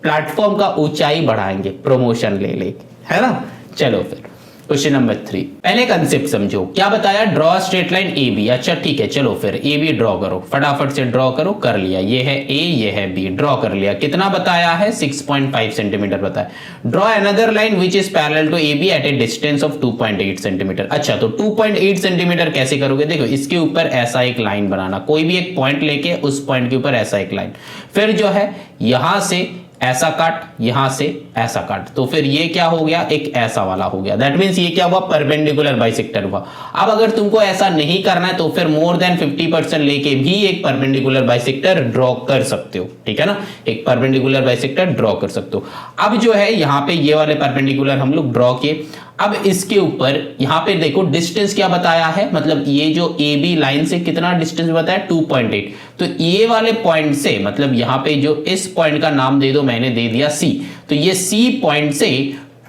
प्लेटफॉर्म का ऊंचाई बढ़ाएंगे, प्रमोशन ले लेके, है ना। चलो फिर क्वेश्चन नंबर 3, पहले कंसेप्ट समझो। क्या बताया, draw straight line A B. अच्छा ठीक है, चलो फिर ए बी ड्रॉ करो, फटाफट से ड्रॉ करो। कर लिया, ये है ए, ये है बी, ड्रॉ कर लिया। कितना बताया है, 6.5 सेंटीमीटर बताया। Draw another line which is parallel to A B at a distance of 2.8 centimetre. अच्छा तो 2.8 सेंटीमीटर कैसे करोगे, देखो इसके ऊपर ऐसा एक लाइन बनाना, कोई भी एक पॉइंट लेके उस पॉइंट के ऊपर ऐसा एक लाइन, फिर जो है यहां से ऐसा काट, यहां से ऐसा काट, तो फिर ये क्या हो गया, एक ऐसा वाला हो गया। दैट मींस ये क्या हुआ, परपेंडिकुलर बाइसेक्टर हुआ। अब अगर तुमको ऐसा नहीं करना है तो फिर मोर देन 50% लेके भी एक परपेंडिकुलर बाइसेक्टर ड्रॉ कर सकते हो, ठीक है ना, एक परपेंडिकुलर बाइसेक्टर ड्रॉ कर सकते हो। अब जो है यहाँ पे ये वाले परपेंडिकुलर हम लोग ड्रॉ किए। अब इसके ऊपर यहाँ पे देखो डिस्टेंस क्या बताया है, मतलब ये जो ए बी लाइन से कितना डिस्टेंस बताया, 2.8। तो ये वाले पॉइंट से, मतलब यहाँ पे जो इस पॉइंट का नाम दे दो, मैंने दे दिया सी, तो ये सी पॉइंट से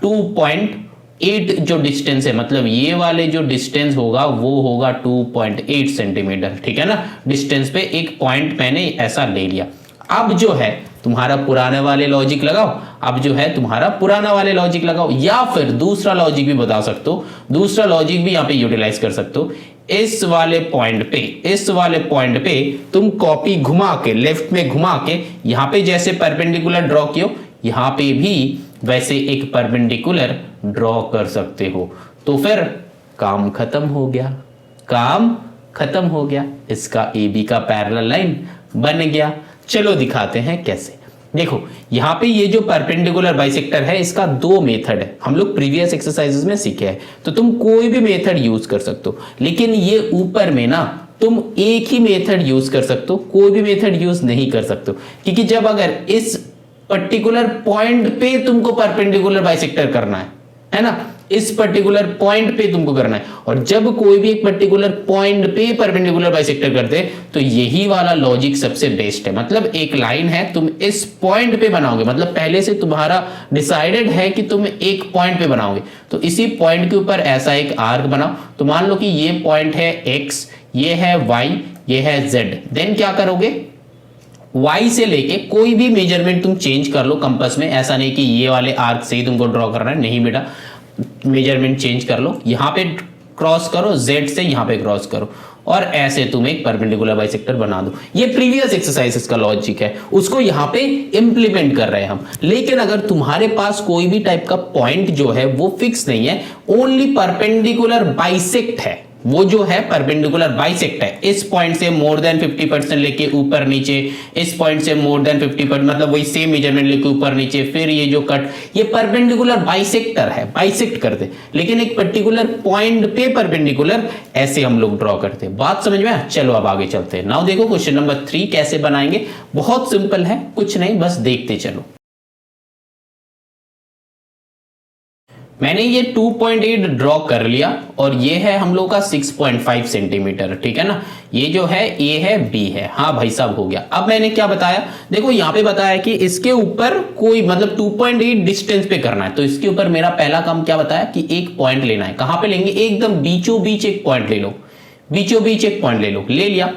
2.8 जो डिस्टेंस है, मतलब ये वाले जो डिस्टेंस होगा वो होगा 2.8 सेंटीमीटर, ठीक है ना। डिस्टेंस पे एक पॉइंट मैंने ऐसा ले लिया। अब जो है तुम्हारा पुराने वाले लॉजिक लगाओ, अब जो है तुम्हारा पुराना वाले लॉजिक लगाओ, या फिर दूसरा लॉजिक भी बता सकते हो, दूसरा लॉजिक भी यहाँ पे यूटिलाइज कर सकते हो। इस वाले पॉइंट पे तुम कॉपी घुमा के, लेफ्ट में घुमा के, यहाँ पे जैसे परपेंडिकुलर ड्रॉ कियो, यहाँ पे भी वैसे एक परपेंडिकुलर ड्रॉ कर सकते हो। तो फिर काम खत्म हो गया, काम खत्म हो गया, इसका ए बी का पैरेलल लाइन बन गया। चलो दिखाते हैं कैसे। देखो यहाँ पे ये जो परपेंडिकुलर बाइसेक्टर है, इसका दो मेथड है, हम लोग प्रीवियस एक्सरसाइजेस में सीखे हैं, तो तुम कोई भी मेथड यूज कर सकते हो। लेकिन ये ऊपर में ना तुम एक ही मेथड यूज कर सकते हो, कोई भी मेथड यूज नहीं कर सकते हो, क्योंकि जब अगर इस पर्टिकुलर पॉइंट पे तुमको परपेंडिकुलर बाइसेक्टर करना है ना, इस पर्टिकुलर पॉइंट पे तुमको करना है, और जब कोई भी एक पर्टिकुलर पॉइंट पे परपेंडिकुलर बाइसेक्टर करते तो यही वाला लॉजिक सबसे बेस्ट है। मतलब एक लाइन है, तुम इस पॉइंट पे बनाओगे, मतलब पहले से तुम्हारा डिसाइडेड है कि तुम एक पॉइंट पे बनाओगे, तो इसी पॉइंट के ऊपर ऐसा एक आर्क बनाओ। तो मान लो कि ये पॉइंट है x, ये है y, ये है z। देन क्या करोगे, y से लेके कोई भी मेजरमेंट तुम चेंज कर लो कंपास में, ऐसा नहीं कि ये वाले आर्क से ही तुमको ड्रॉ करना है, नहीं बेटा, मेजरमेंट चेंज कर लो, यहां पे क्रॉस करो, z से यहां पे क्रॉस करो, और ऐसे तुम एक परपेंडिकुलर बाइसेक्टर बना दो। ये प्रीवियस एक्सरसाइजेस का लॉजिक है, उसको यहां पे इंप्लीमेंट कर रहे हैं हम। लेकिन अगर तुम्हारे पास कोई भी टाइप का पॉइंट जो है वो फिक्स नहीं है, ओनली परपेंडिकुलर बाइसेक्ट है, वो जो है परपेंडिकुलर बाइसेक्ट है, इस पॉइंट से मोर देन 50% लेके ऊपर नीचे, इस पॉइंट से मोर देन 50%, मतलब वही सेम मेजरमेंट लेके ऊपर नीचे, फिर ये जो कट, ये परपेंडिकुलर बाइसेक्टर है, बाइसेक्ट करते। लेकिन एक पर्टिकुलर पॉइंट पे परपेंडिकुलर ऐसे हम लोग ड्रॉ करते हैं। बात समझ में? चलो अब आगे चलते हैं। नाउ देखो क्वेश्चन नंबर 3 कैसे बनाएंगे, बहुत सिंपल है, कुछ नहीं, बस देखते चलो। मैंने ये 2.8 ड्रॉ कर लिया, और ये है हम लोग का 6.5 सेंटीमीटर, ठीक है ना। ये जो है ए है, बी है, हाँ भाई साहब हो गया। अब मैंने क्या बताया, देखो यहाँ पे बताया कि इसके ऊपर कोई, मतलब 2.8 डिस्टेंस पे करना है, तो इसके ऊपर मेरा पहला काम क्या बताया कि एक पॉइंट लेना है। कहां पे लेंगे, एकदम बीचों बीच एक पॉइंट ले लो, बीचों बीच एक पॉइंट ले लो, ले लिया।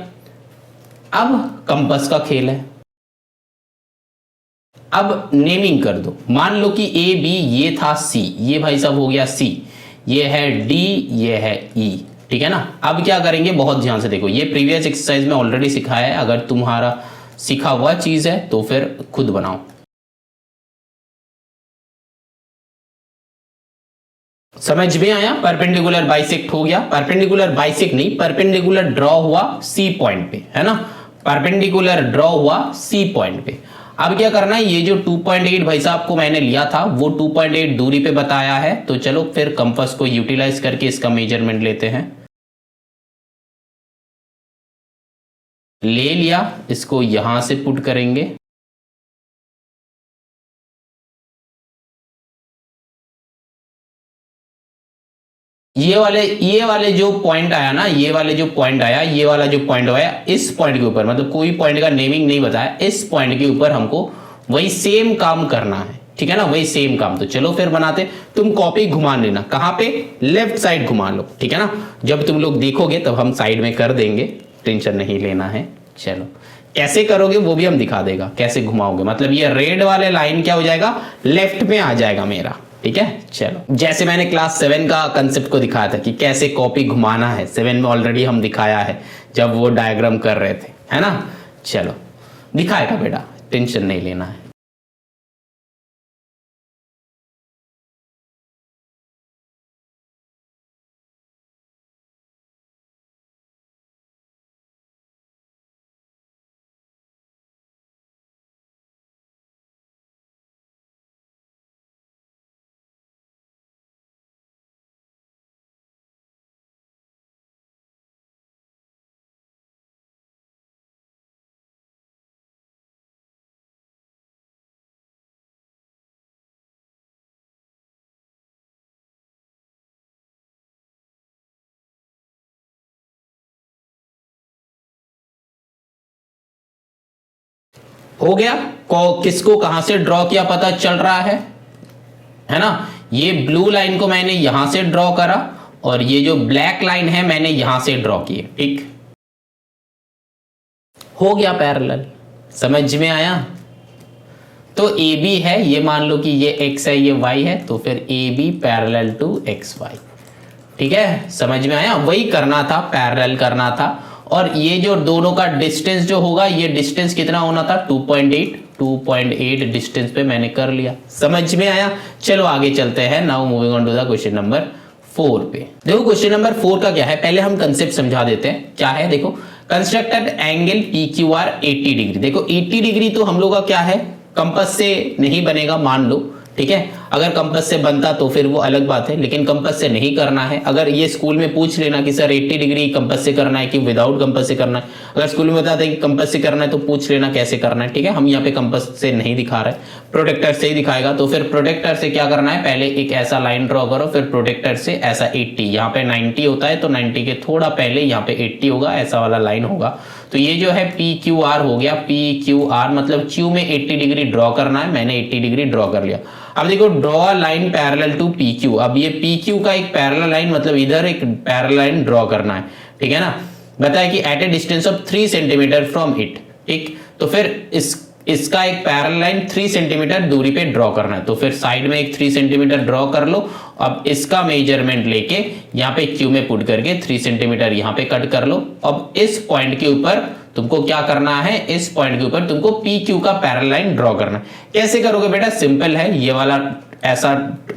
अब कंपास का खेल है, अब नेमिंग कर दो। मान लो कि ए बी ये था सी, ये भाई साहब हो गया सी, ये है डी, ये है ई, ठीक है ना। अब क्या करेंगे, बहुत ध्यान से देखो, ये प्रीवियस एक्सरसाइज में ऑलरेडी सिखाया है, अगर तुम्हारा सीखा हुआ चीज है तो फिर खुद बनाओ। समझ में आया, परपेंडिकुलर बाइसेक्ट हो गया, परपेंडिकुलर बाइसेक्ट नहीं, परपेंडिकुलर ड्रॉ हुआ सी पॉइंट पे, है ना, परपेंडिकुलर ड्रॉ हुआ सी पॉइंट पे। अब क्या करना है, ये जो 2.8 भाई साहब को मैंने लिया था वो 2.8 दूरी पे बताया है, तो चलो फिर कंपास को यूटिलाइज करके इसका मेजरमेंट लेते हैं। ले लिया, इसको यहां से पुट करेंगे, ये वाले जो पॉइंट आया ना, ये वाले जो पॉइंट आया, ये वाला जो पॉइंट आया, इस पॉइंट के ऊपर, मतलब कोई पॉइंट का नेमिंग नहीं बताया, इस पॉइंट के ऊपर हमको वही सेम काम करना है, ठीक है ना, वही सेम काम। तो चलो फिर बनाते, तुम कॉपी घुमा लेना, कहां पे, लेफ्ट साइड घुमा लो, ठीक है ना। जब तुम लोग देखोगे तब हम साइड में कर देंगे, टेंशन नहीं लेना है। चलो कैसे करोगे वो भी हम दिखा देगा, कैसे घुमाओगे, मतलब ये रेड वाले लाइन क्या हो जाएगा, लेफ्ट में आ जाएगा मेरा, ठीक है। चलो जैसे मैंने क्लास 7 का कंसेप्ट को दिखाया था कि कैसे कॉपी घुमाना है, 7 में ऑलरेडी हम दिखाया है जब वो डायग्राम कर रहे थे, है ना। चलो दिखाएगा बेटा, टेंशन नहीं लेना है। हो गया, किसको कहां से ड्रॉ किया पता चल रहा है ना। ये ब्लू लाइन को मैंने यहां से ड्रॉ करा और ये जो ब्लैक लाइन है मैंने यहां से ड्रॉ किए, ठीक हो गया पैरेलल, समझ में आया। तो ए बी है, ये मान लो कि ये x है ये y है, तो फिर A B parallel to X Y, ठीक है, समझ में आया। वही करना था, पैरेलल करना था। और ये जो दोनों का डिस्टेंस जो होगा, ये डिस्टेंस कितना होना था, 2.8 डिस्टेंस पे मैंने कर लिया, समझ में आया। चलो आगे चलते हैं, now moving on to the question number 4 पे। देखो क्वेश्चन नंबर 4 का क्या है, पहले हम कंसेप्ट समझा देते हैं क्या है। देखो constructed angle P Q R 80 degree, देखो 80 डिग्री तो हम लोग का क्या है, कंपास से नहीं बनेगा मान लो, ठीक है। अगर कंपास से बनता तो फिर वो अलग बात है, लेकिन कंपास से नहीं करना है। अगर ये स्कूल में पूछ लेना कि सर 80 डिग्री कंपास से करना है कि विदाउट कंपास से करना है, अगर स्कूल में बताते हैं कि कंपास से करना है तो पूछ लेना कैसे करना है, ठीक है। हम यहाँ पे कंपास से नहीं दिखा रहे, प्रोटेक्टर से ही दिखाएगा। तो फिर प्रोटेक्टर से क्या करना है, पहले एक ऐसा लाइन ड्रॉ करो, फिर प्रोटेक्टर से ऐसा 80, यहाँ पे 90 होता है तो 90 के थोड़ा पहले यहाँ पे 80 होगा, ऐसा वाला लाइन होगा। तो ये जो है पी क्यू आर हो गया, पी क्यू आर मतलब क्यू में 80 डिग्री ड्रॉ करना है, मैंने 80 डिग्री ड्रॉ कर लिया। अब देखो draw line parallel to P Q, अब ये पी क्यू का एक पैरेलल लाइन मतलब इधर एक पैरेलल लाइन ड्रॉ करना है, ठीक है ना। बताया कि at a distance of 3 centimetre from it, ठीक। तो फिर इसका एक पैरेलल लाइन 3 सेंटीमीटर दूरी पे ड्रॉ करना है, तो फिर साइड में एक 3 सेंटीमीटर ड्रॉ कर लो। अब इसका मेजरमेंट लेके यहाँ पे क्यू में पुट करके 3 सेंटीमीटर यहाँ पे कट कर लो। अब इस पॉइंट के ऊपर तुमको क्या करना है, इस पॉइंट के ऊपर तुमको पी क्यू का पैरेलल लाइन ड्रॉ करना है। कैसे करोगे बेटा, सिंपल है, ये वाला ऐसा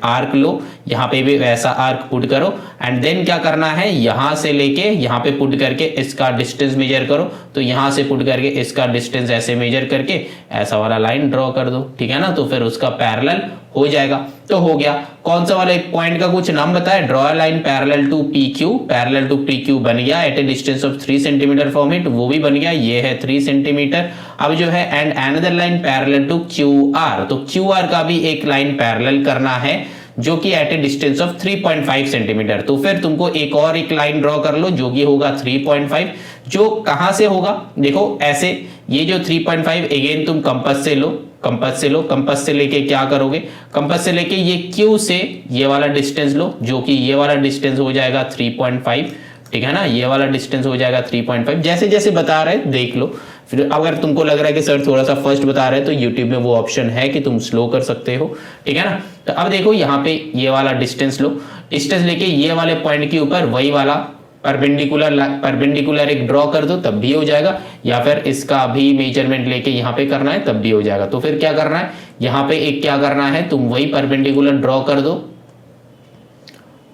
आर्क लो, यहाँ पे भी वैसा आर्क पुट करो, एंड देन क्या करना है, यहां से लेके यहाँ पे पुट करके इसका डिस्टेंस मेजर करो, तो यहां से पुट करके इसका डिस्टेंस ऐसे मेजर करके ऐसा वाला लाइन ड्रॉ कर दो, ठीक है ना। तो फिर उसका पैरेलल हो जाएगा। तो हो गया, कौन सा वाला एक पॉइंट का कुछ नाम बताया, draw line parallel to P Q, parallel to P Q बन गया at a distance of 3 centimetre from it, वो भी बन गया, ये है 3 सेंटीमीटर। अब जो है and another line parallel to Q R, तो क्यू आर का भी एक लाइन पैरेलल करना है जो कि at a distance of 3.5 centimetre. तो फिर तुमको एक और एक लाइन ड्रॉ कर लो जो कि होगा 3.5, जो कहां से होगा, देखो ऐसे, ये जो 3.5 अगेन तुम कंपास से लो, कंपास से लेके क्या करोगे, कंपास से लेके ये क्यू से ये वाला डिस्टेंस लो, जो कि ये वाला डिस्टेंस हो जाएगा 3.5, ठीक है ना, ये वाला डिस्टेंस हो जाएगा 3.5। जैसे जैसे बता रहे देख लो, फिर अगर तुमको लग रहा है कि सर थोड़ा सा फर्स्ट बता रहे हैं तो यूट्यूब में वो ऑप्शन है कि तुम स्लो कर सकते हो, ठीक है ना। तो अब देखो यहाँ पे ये वाला डिस्टेंस लो, डिस्टेंस लेके ये वाले पॉइंट के ऊपर वही वाला परपेंडिकुलर एक ड्रॉ कर दो, तब भी हो जाएगा, या फिर इसका भी मेजरमेंट लेके यहाँ पे करना है तब भी हो जाएगा। तो फिर क्या करना है, यहाँ पे एक क्या करना है, तुम वही परपेंडिकुलर ड्रॉ कर दो।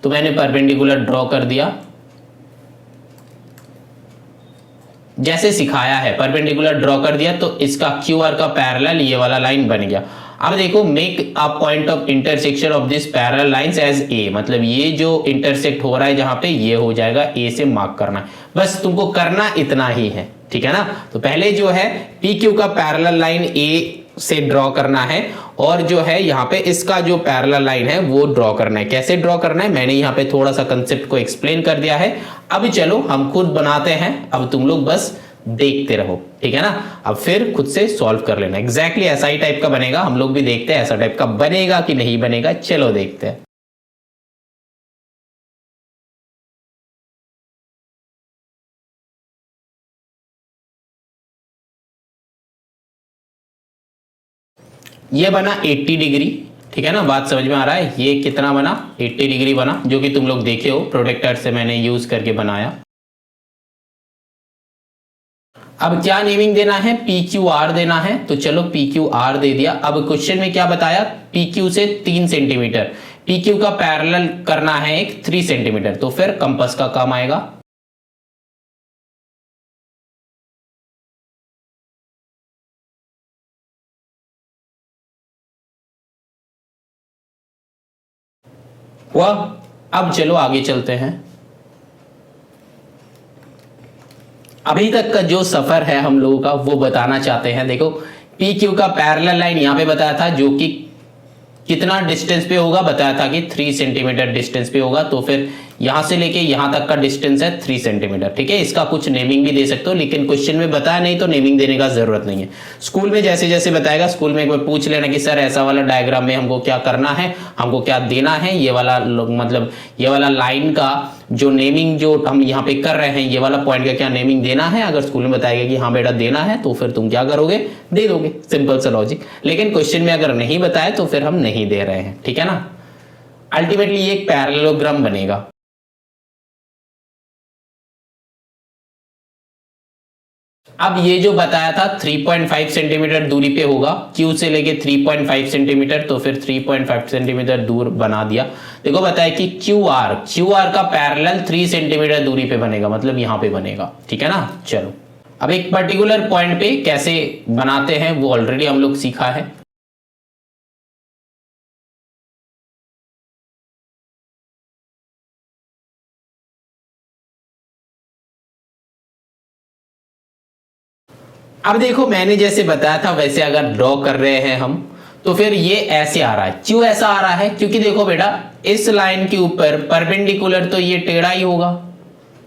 तो मैंने परपेंडिकुलर ड्रॉ कर दिया जैसे सिखाया है, परपेंडिकुलर ड्रॉ कर दिया, तो इसका क्यू आर का पैरेलल ये वाला लाइन बन गया। अब देखो make a point of intersection of this parallel lines as A, मतलब ये जो इंटरसेक्ट हो रहा है जहां पे, ये हो जाएगा ए से मार्क करना है, बस तुमको करना इतना ही है, ठीक है ना। तो पहले जो है पी क्यू का पैरेलल लाइन ए से ड्रॉ करना है, और जो है यहाँ पे इसका जो पैरेलल लाइन है वो ड्रॉ करना है। कैसे ड्रॉ करना है मैंने यहाँ पे थोड़ा सा कंसेप्ट को एक्सप्लेन कर दिया है। अब चलो हम खुद बनाते हैं, अब तुम लोग बस देखते रहो, ठीक है ना। अब फिर खुद से सॉल्व कर लेना। एग्जैक्टली ऐसा ही टाइप का बनेगा, हम लोग भी देखते हैं ऐसा टाइप का बनेगा कि नहीं बनेगा। चलो देखते हैं। ये बना 80 डिग्री, ठीक है ना, बात समझ में आ रहा है। ये कितना बना, 80 डिग्री बना, जो कि तुम लोग देखे हो प्रोटेक्टर से मैंने यूज करके बनाया। अब क्या नेमिंग देना है, पी क्यू आर देना है, तो चलो पी क्यू आर दे दिया। अब क्वेश्चन में क्या बताया, पी क्यू से 3 सेंटीमीटर, पी क्यू का पैरेलल करना है एक 3 सेंटीमीटर, तो फिर कंपास का काम आएगा। हुआ। अब चलो आगे चलते हैं। अभी तक का जो सफर है हम लोगों का वो बताना चाहते हैं। देखो पी क्यू का पैरेलल लाइन यहां पे बताया था, जो कि कितना डिस्टेंस पे होगा, बताया था कि 3 सेंटीमीटर डिस्टेंस पे होगा। तो फिर यहां से लेके यहां तक का डिस्टेंस है 3 सेंटीमीटर, ठीक है। इसका कुछ नेमिंग भी दे सकते हो, लेकिन क्वेश्चन में बताया नहीं तो नेमिंग देने का जरूरत नहीं है। स्कूल में जैसे जैसे बताएगा, स्कूल में एक बार पूछ लेना कि सर ऐसा वाला डायग्राम में हमको क्या करना है, हमको क्या देना है, ये वाला मतलब ये वाला लाइन का जो नेमिंग जो हम यहाँ पे कर रहे हैं, ये वाला पॉइंट का क्या नेमिंग देना है। अगर स्कूल में बताएगा कि हाँ बेटा देना है, तो फिर तुम क्या करोगे, दे दोगे, सिंपल सा लॉजिक। लेकिन क्वेश्चन में अगर नहीं बताए तो फिर हम नहीं दे रहे हैं, ठीक है ना। अल्टीमेटली ये एक पैरेललोग्राम बनेगा। अब ये जो बताया था 3.5 सेंटीमीटर दूरी पे होगा, क्यू से लेके 3.5 सेंटीमीटर, तो फिर 3.5 सेंटीमीटर दूर बना दिया। देखो बताया कि क्यू आर का पैरेलल 3 सेंटीमीटर दूरी पे बनेगा, मतलब यहां पे बनेगा, ठीक है ना। चलो अब एक पर्टिकुलर पॉइंट पे कैसे बनाते हैं वो ऑलरेडी हम लोग सीखा है। अब देखो मैंने जैसे बताया था वैसे अगर ड्रॉ कर रहे हैं हम, तो फिर ये ऐसे आ रहा है। क्यों ऐसा आ रहा है, क्योंकि देखो बेटा इस लाइन के ऊपर परपेंडिकुलर तो ये टेढ़ा ही होगा,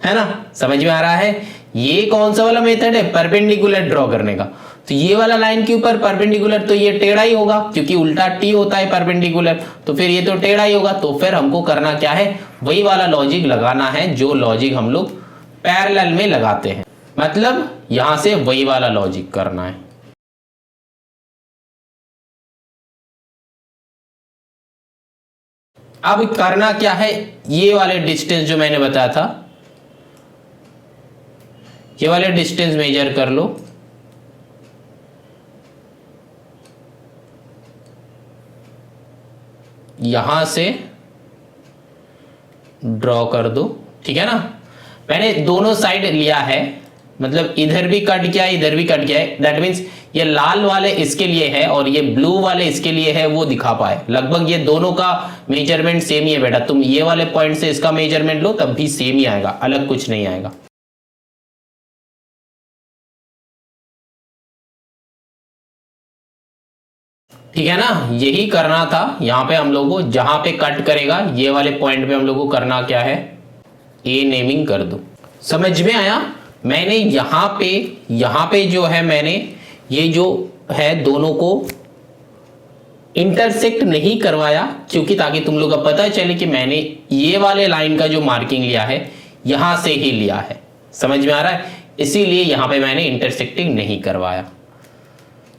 है ना। समझ में आ रहा है। ये कौन सा वाला मेथड है, परपेंडिकुलर ड्रॉ करने का। तो ये वाला लाइन के ऊपर परपेंडिकुलर तो ये टेढ़ा ही होगा, क्योंकि उल्टा टी होता है परपेंडिकुलर, तो फिर ये तो टेढ़ा ही होगा। तो फिर हमको करना क्या है, वही वाला लॉजिक लगाना है जो लॉजिक हम लोग पैरेलल में लगाते हैं, मतलब यहां से वही वाला लॉजिक करना है। अब करना क्या है, ये वाले डिस्टेंस जो मैंने बताया था, ये वाले डिस्टेंस मेजर कर लो। यहां से ड्रॉ कर दो, ठीक है ना। मैंने दोनों साइड लिया है, मतलब इधर भी कट किया है, इधर भी कट किया है। दैट मीन्स ये लाल वाले इसके लिए है और ये ब्लू वाले इसके लिए है, वो दिखा पाए। लगभग ये दोनों का मेजरमेंट सेम ही है बेटा। तुम ये वाले पॉइंट से इसका मेजरमेंट लो तब भी सेम ही आएगा, अलग कुछ नहीं आएगा। ठीक है ना, यही करना था यहां पे हम लोग को। जहां पे कट करेगा ये वाले पॉइंट पे हम लोग को करना क्या है, ए नेमिंग कर दो। समझ में आया। मैंने यहां पे जो है मैंने ये जो है दोनों को इंटरसेक्ट नहीं करवाया, क्योंकि ताकि तुम लोग को पता चले कि मैंने ये वाले लाइन का जो मार्किंग लिया है यहां से ही लिया है। समझ में आ रहा है, इसीलिए यहां पे मैंने इंटरसेक्टिंग नहीं करवाया।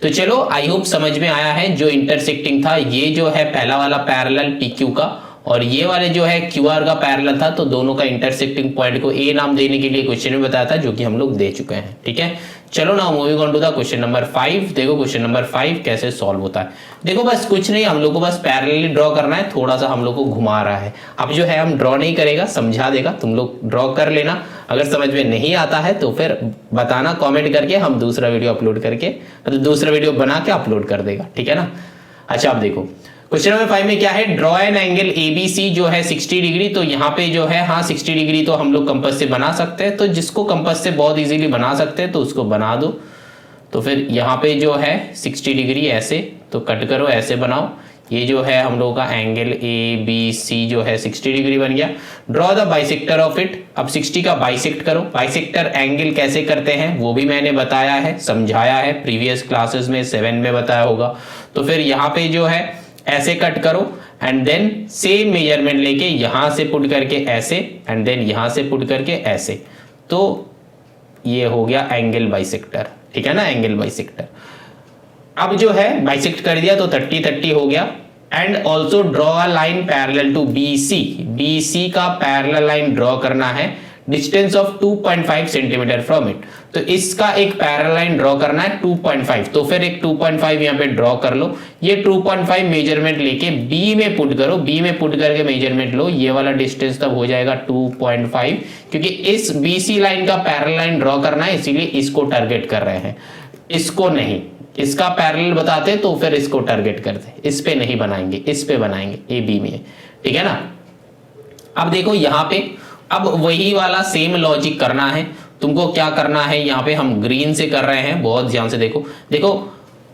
तो चलो आई होप समझ में आया है। जो इंटरसेक्टिंग था ये जो है पहला वाला पैरेलल पीक्यू का, और ये वाले जो है क्यूआर का पैरेलल था। तो दोनों का इंटरसेक्टिंग पॉइंट को ए नाम देने के लिए क्वेश्चन में बताया था, जो कि हम लोग दे चुके हैं। ठीक है, चलो ना moving on to the question number 5। देखो क्वेश्चन नंबर 5 कैसे सॉल्व होता है। देखो बस कुछ नहीं, हम लोग को बस पैरेलली ड्रॉ करना है। थोड़ा सा हम लोग को घुमा रहा है। अब जो है हम ड्रॉ नहीं करेगा, समझा देगा, तुम लोग ड्रॉ कर लेना। अगर समझ में नहीं आता है तो फिर बताना कॉमेंट करके, हम दूसरा वीडियो अपलोड करके, मतलब दूसरा वीडियो बना के अपलोड कर देगा। ठीक है ना। अच्छा अब देखो क्वेश्चन नंबर 5 में क्या है, ड्रॉ एन एंगल एबीसी जो है 60 डिग्री। तो यहाँ पे जो है हाँ 60 डिग्री तो हम लोग कंपास से बना सकते हैं। तो जिसको कंपास से बहुत इजीली बना सकते हैं तो उसको बना दो। तो फिर यहाँ पे जो है 60 डिग्री ऐसे तो कट करो, ऐसे बनाओ। ये जो है हम लोगों का एंगल ए बी सी जो है 60 डिग्री बन गया। Draw the bisector of it, अब 60 का बाइसेक्ट करो। बाइसेक्टर एंगल कैसे करते हैं वो भी मैंने बताया है, समझाया है प्रीवियस क्लासेस में, 7 में बताया होगा। तो फिर यहाँ पे जो है ऐसे कट करो एंड देन सेम मेजरमेंट लेके यहां से पुट करके ऐसे एंड देन यहां से पुट करके ऐसे, तो ये हो गया एंगल बाइसेक्टर, ठीक है ना, एंगल बाइसेक्टर। अब जो है बाइसेक्ट कर दिया तो 30-30 हो गया। And also draw a line parallel to BC, BC का पैरेलल लाइन ड्रॉ करना है, distance of 2.5 centimetre from it. तो इसका एक पैरेलल लाइन ड्रॉ करना है 2.5, तो फिर एक 2.5 यहां पे ड्रॉ कर लो। ये 2.5 मेजरमेंट लेके B में पुट करो, B में पुट करके मेजरमेंट लो, ये वाला डिस्टेंस तब हो जाएगा 2.5, क्योंकि इस BC लाइन का पैरेलल लाइन ड्रॉ करना है, इसीलिए इसको टारगेट कर रहे हैं, इसको नहीं। इसका पैरेलल बताते तो फिर इसको टारगेट करते, इस पे नहीं बनाएंगे, इस पे बनाएंगे AB में, ठीक है ना। अब देखो यहां पे अब वही वाला सेम लॉजिक करना है तुमको। क्या करना है यहाँ पे हम ग्रीन से कर रहे हैं, बहुत ध्यान से देखो, देखो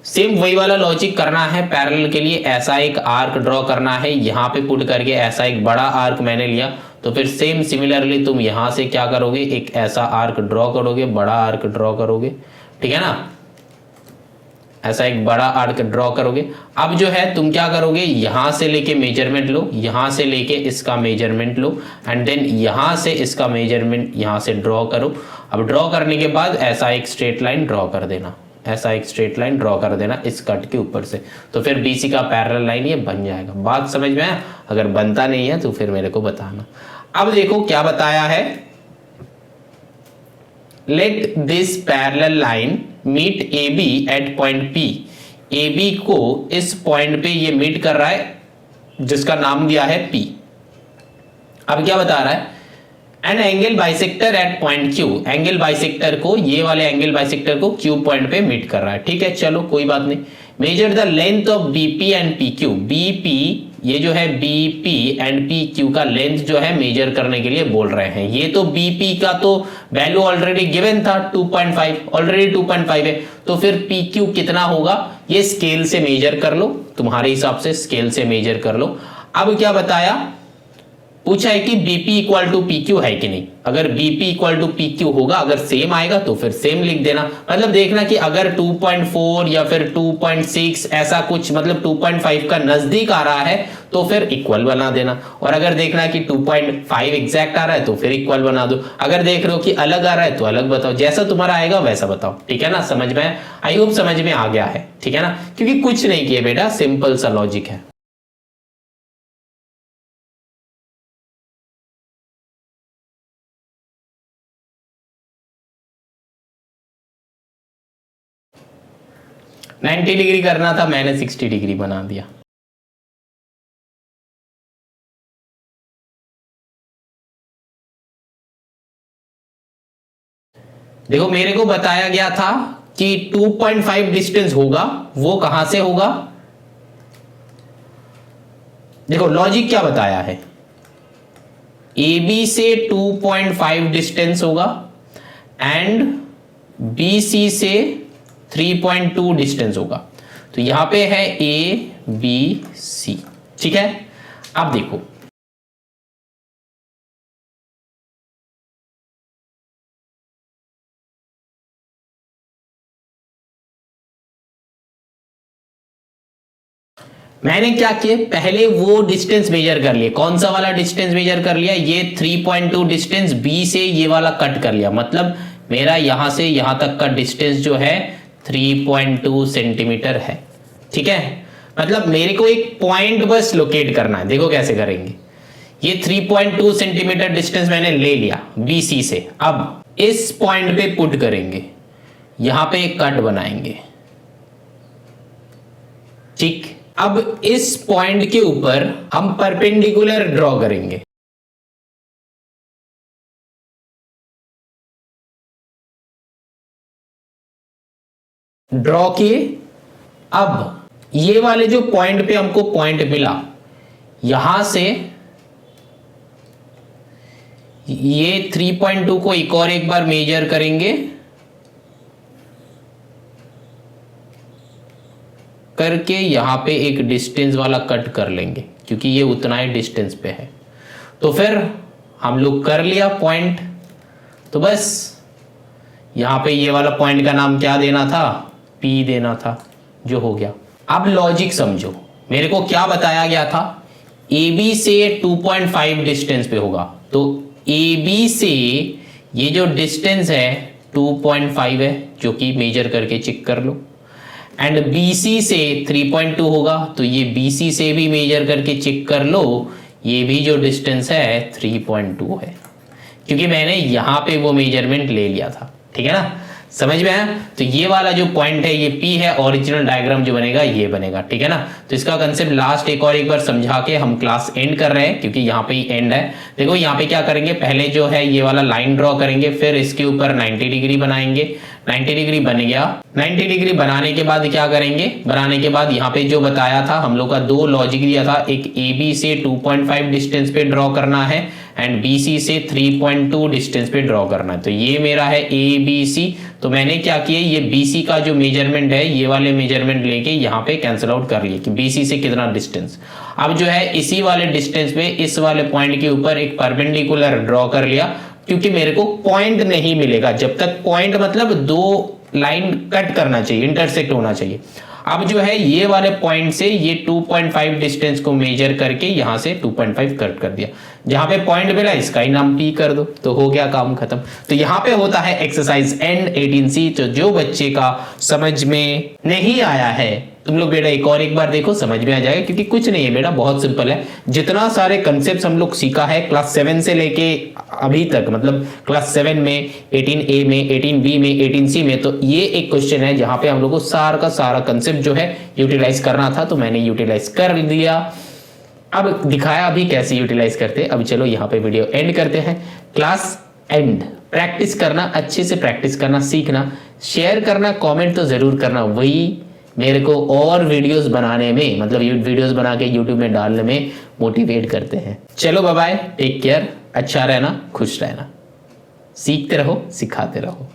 सेम वही वाला लॉजिक करना है। पैरेलल के लिए ऐसा एक आर्क ड्रॉ करना है, यहाँ पे पुट करके ऐसा एक बड़ा आर्क मैंने लिया, तो फिर सेम सिमिलरली तुम यहां से क्या करोगे, एक ऐसा आर्क ड्रॉ करोगे, बड़ा आर्क ड्रॉ करोगे, ठीक है ना, ऐसा एक बड़ा आर्क ड्रॉ करोगे। अब जो है तुम क्या करोगे, यहां से लेके मेजरमेंट लो, यहां से लेके इसका मेजरमेंट लो एंड देन यहां से इसका मेजरमेंट यहां से ड्रॉ करो। अब ड्रॉ करने के बाद ऐसा एक स्ट्रेट लाइन ड्रॉ कर देना, ऐसा एक स्ट्रेट लाइन ड्रॉ कर देना इस कट के ऊपर से, तो फिर BC का पैरेलल लाइन ये बन जाएगा। बात समझ में आया? अगर बनता नहीं है तो फिर मेरे को बताना। अब देखो क्या बताया है, let this parallel line meet AB at point P, AB को इस पॉइंट पे ये मीट कर रहा है जिसका नाम दिया है P। अब क्या बता रहा है, an angle bisector at point Q, angle bisector को, ये वाले एंगल बाइसेक्टर को Q पॉइंट पे मीट कर रहा है, ठीक है, चलो कोई बात नहीं। Measure the length of BP and PQ, BP ये जो है BP एंड PQ का लेंथ जो है मेजर करने के लिए बोल रहे हैं। ये तो BP का तो वैल्यू ऑलरेडी गिवन था 2.5, ऑलरेडी 2.5 है, तो फिर PQ कितना होगा ये स्केल से मेजर कर लो, तुम्हारे हिसाब से स्केल से मेजर कर लो। अब क्या बताया, पूछा है कि BP इक्वल टू PQ है कि नहीं। अगर BP इक्वल टू PQ होगा, अगर सेम आएगा तो फिर सेम लिख देना, मतलब देखना कि अगर 2.4 या फिर 2.6 ऐसा कुछ, मतलब 2.5 का नजदीक आ रहा है तो फिर इक्वल बना देना, और अगर देखना कि 2.5 एग्जैक्ट आ रहा है तो फिर इक्वल बना दो। अगर देख रहे हो कि अलग आ रहा है तो अलग बताओ, जैसा तुम्हारा आएगा वैसा बताओ, ठीक है ना। समझ में, आई होप समझ में आ गया है, ठीक है ना, क्योंकि कुछ नहीं किए बेटा, सिंपल सा लॉजिक है। नाइन्टी डिग्री करना था, मैंने 60 डिग्री बना दिया। देखो मेरे को बताया गया था कि 2.5 डिस्टेंस होगा, वो कहां से होगा, देखो लॉजिक क्या बताया है, AB से 2.5 डिस्टेंस होगा एंड BC से 3.2 डिस्टेंस होगा। तो यहां पे है ABC, ठीक है। अब देखो मैंने क्या किया, पहले वो डिस्टेंस मेजर कर लिया, कौन सा वाला डिस्टेंस मेजर कर लिया, ये 3.2 डिस्टेंस B से ये वाला कट कर लिया, मतलब मेरा यहां से यहां तक का डिस्टेंस जो है 3.2 सेंटीमीटर है, ठीक है। मतलब मेरे को एक पॉइंट बस लोकेट करना है, देखो कैसे करेंगे। ये 3.2 सेंटीमीटर डिस्टेंस मैंने ले लिया BC से, अब इस पॉइंट पे पुट करेंगे, यहां पे एक कट बनाएंगे, ठीक। अब इस पॉइंट के ऊपर हम परपेंडिकुलर ड्रॉ करेंगे, ड्रॉ किए। अब ये वाले जो पॉइंट पे हमको पॉइंट मिला, यहां से ये 3.2 को एक और एक बार मेजर करेंगे, करके यहाँ पे एक डिस्टेंस वाला कट कर लेंगे क्योंकि ये उतना ही डिस्टेंस पे है। तो फिर हम लोग कर लिया पॉइंट, तो बस यहाँ पे ये वाला पॉइंट का नाम क्या देना था, P देना था, जो हो गया। अब लॉजिक समझो, मेरे को क्या बताया गया था, AB से 2.5 डिस्टेंस पे होगा, तो AB से ये जो डिस्टेंस है 2.5 है, जो कि मेजर करके चेक कर लो। एंड BC से 3.2 होगा, तो ये BC से भी मेजर करके चेक कर लो, ये भी जो डिस्टेंस है 3.2 है, क्योंकि मैंने यहाँ पे वो मेजरमेंट ले लिया था। ठीक है ना, समझ में आया। तो ये वाला जो पॉइंट है ये P है, ओरिजिनल डायग्राम जो बनेगा ये बनेगा। ठीक है ना, तो इसका कंसेप्ट लास्ट एक बार समझा के हम क्लास एंड कर रहे हैं, क्योंकि यहाँ पे ही एंड है। देखो यहाँ पे क्या करेंगे, पहले जो है ये वाला लाइन ड्रॉ करेंगे, फिर इसके ऊपर 90 डिग्री बनाएंगे। 90 डिग्री बन गया। 90 डिग्री बनाने के बाद क्या करेंगे, बनाने के बाद यहाँ पे जो बताया था हम लोग का, दो लॉजिक दिया था, एक AB से 2.5 डिस्टेंस पे ड्रॉ करना है एंड BC से 3.2 डिस्टेंस पे ड्रॉ करना है। तो ये मेरा है ABC, तो मैंने क्या किया, ये BC का जो मेजरमेंट है ये वाले मेजरमेंट लेके यहाँ पे कैंसिल आउट कर लिए कि BC से कितना डिस्टेंस। अब जो है इसी वाले डिस्टेंस पे इस वाले पॉइंट के ऊपर एक परपेंडिकुलर ड्रॉ कर लिया, क्योंकि मेरे को पॉइंट नहीं मिलेगा जब तक, पॉइंट मतलब दो लाइन कट करना चाहिए, इंटरसेक्ट होना चाहिए। अब जो है ये वाले पॉइंट से ये 2.5 डिस्टेंस को मेजर करके यहां से 2.5 कट कर दिया, जहां पे पॉइंट मिला इसका ही नाम P कर दो, तो हो गया काम खत्म। तो यहां पे होता है एक्सरसाइज एंड 18C। तो जो बच्चे का समझ में नहीं आया है, तुम लोग बेटा एक बार देखो, समझ में आ जाएगा, क्योंकि कुछ नहीं है बेटा, बहुत सिंपल है। जितना सारे कंसेप्ट हम लोग सीखा है क्लास 7 से लेके अभी तक, मतलब क्लास 7 में, 18A में, 18B में, 18C में, तो ये एक क्वेश्चन है जहां पे हम लोग को सारा का सारा कंसेप्ट जो है यूटिलाइज करना था, तो मैंने यूटिलाइज कर दिया। अब दिखाया अभी कैसे यूटिलाइज करते हैं। अब चलो यहाँ पे वीडियो एंड करते हैं। क्लास एंड, प्रैक्टिस करना, अच्छे से प्रैक्टिस करना, सीखना, शेयर करना, कमेंट तो जरूर करना, वही मेरे को और वीडियोस बनाने में, मतलब वीडियोस बना के यूट्यूब में डालने में मोटिवेट करते हैं। चलो बाय बाय, टेक केयर, अच्छा रहना, खुश रहना, सीखते रहो, सिखाते रहो।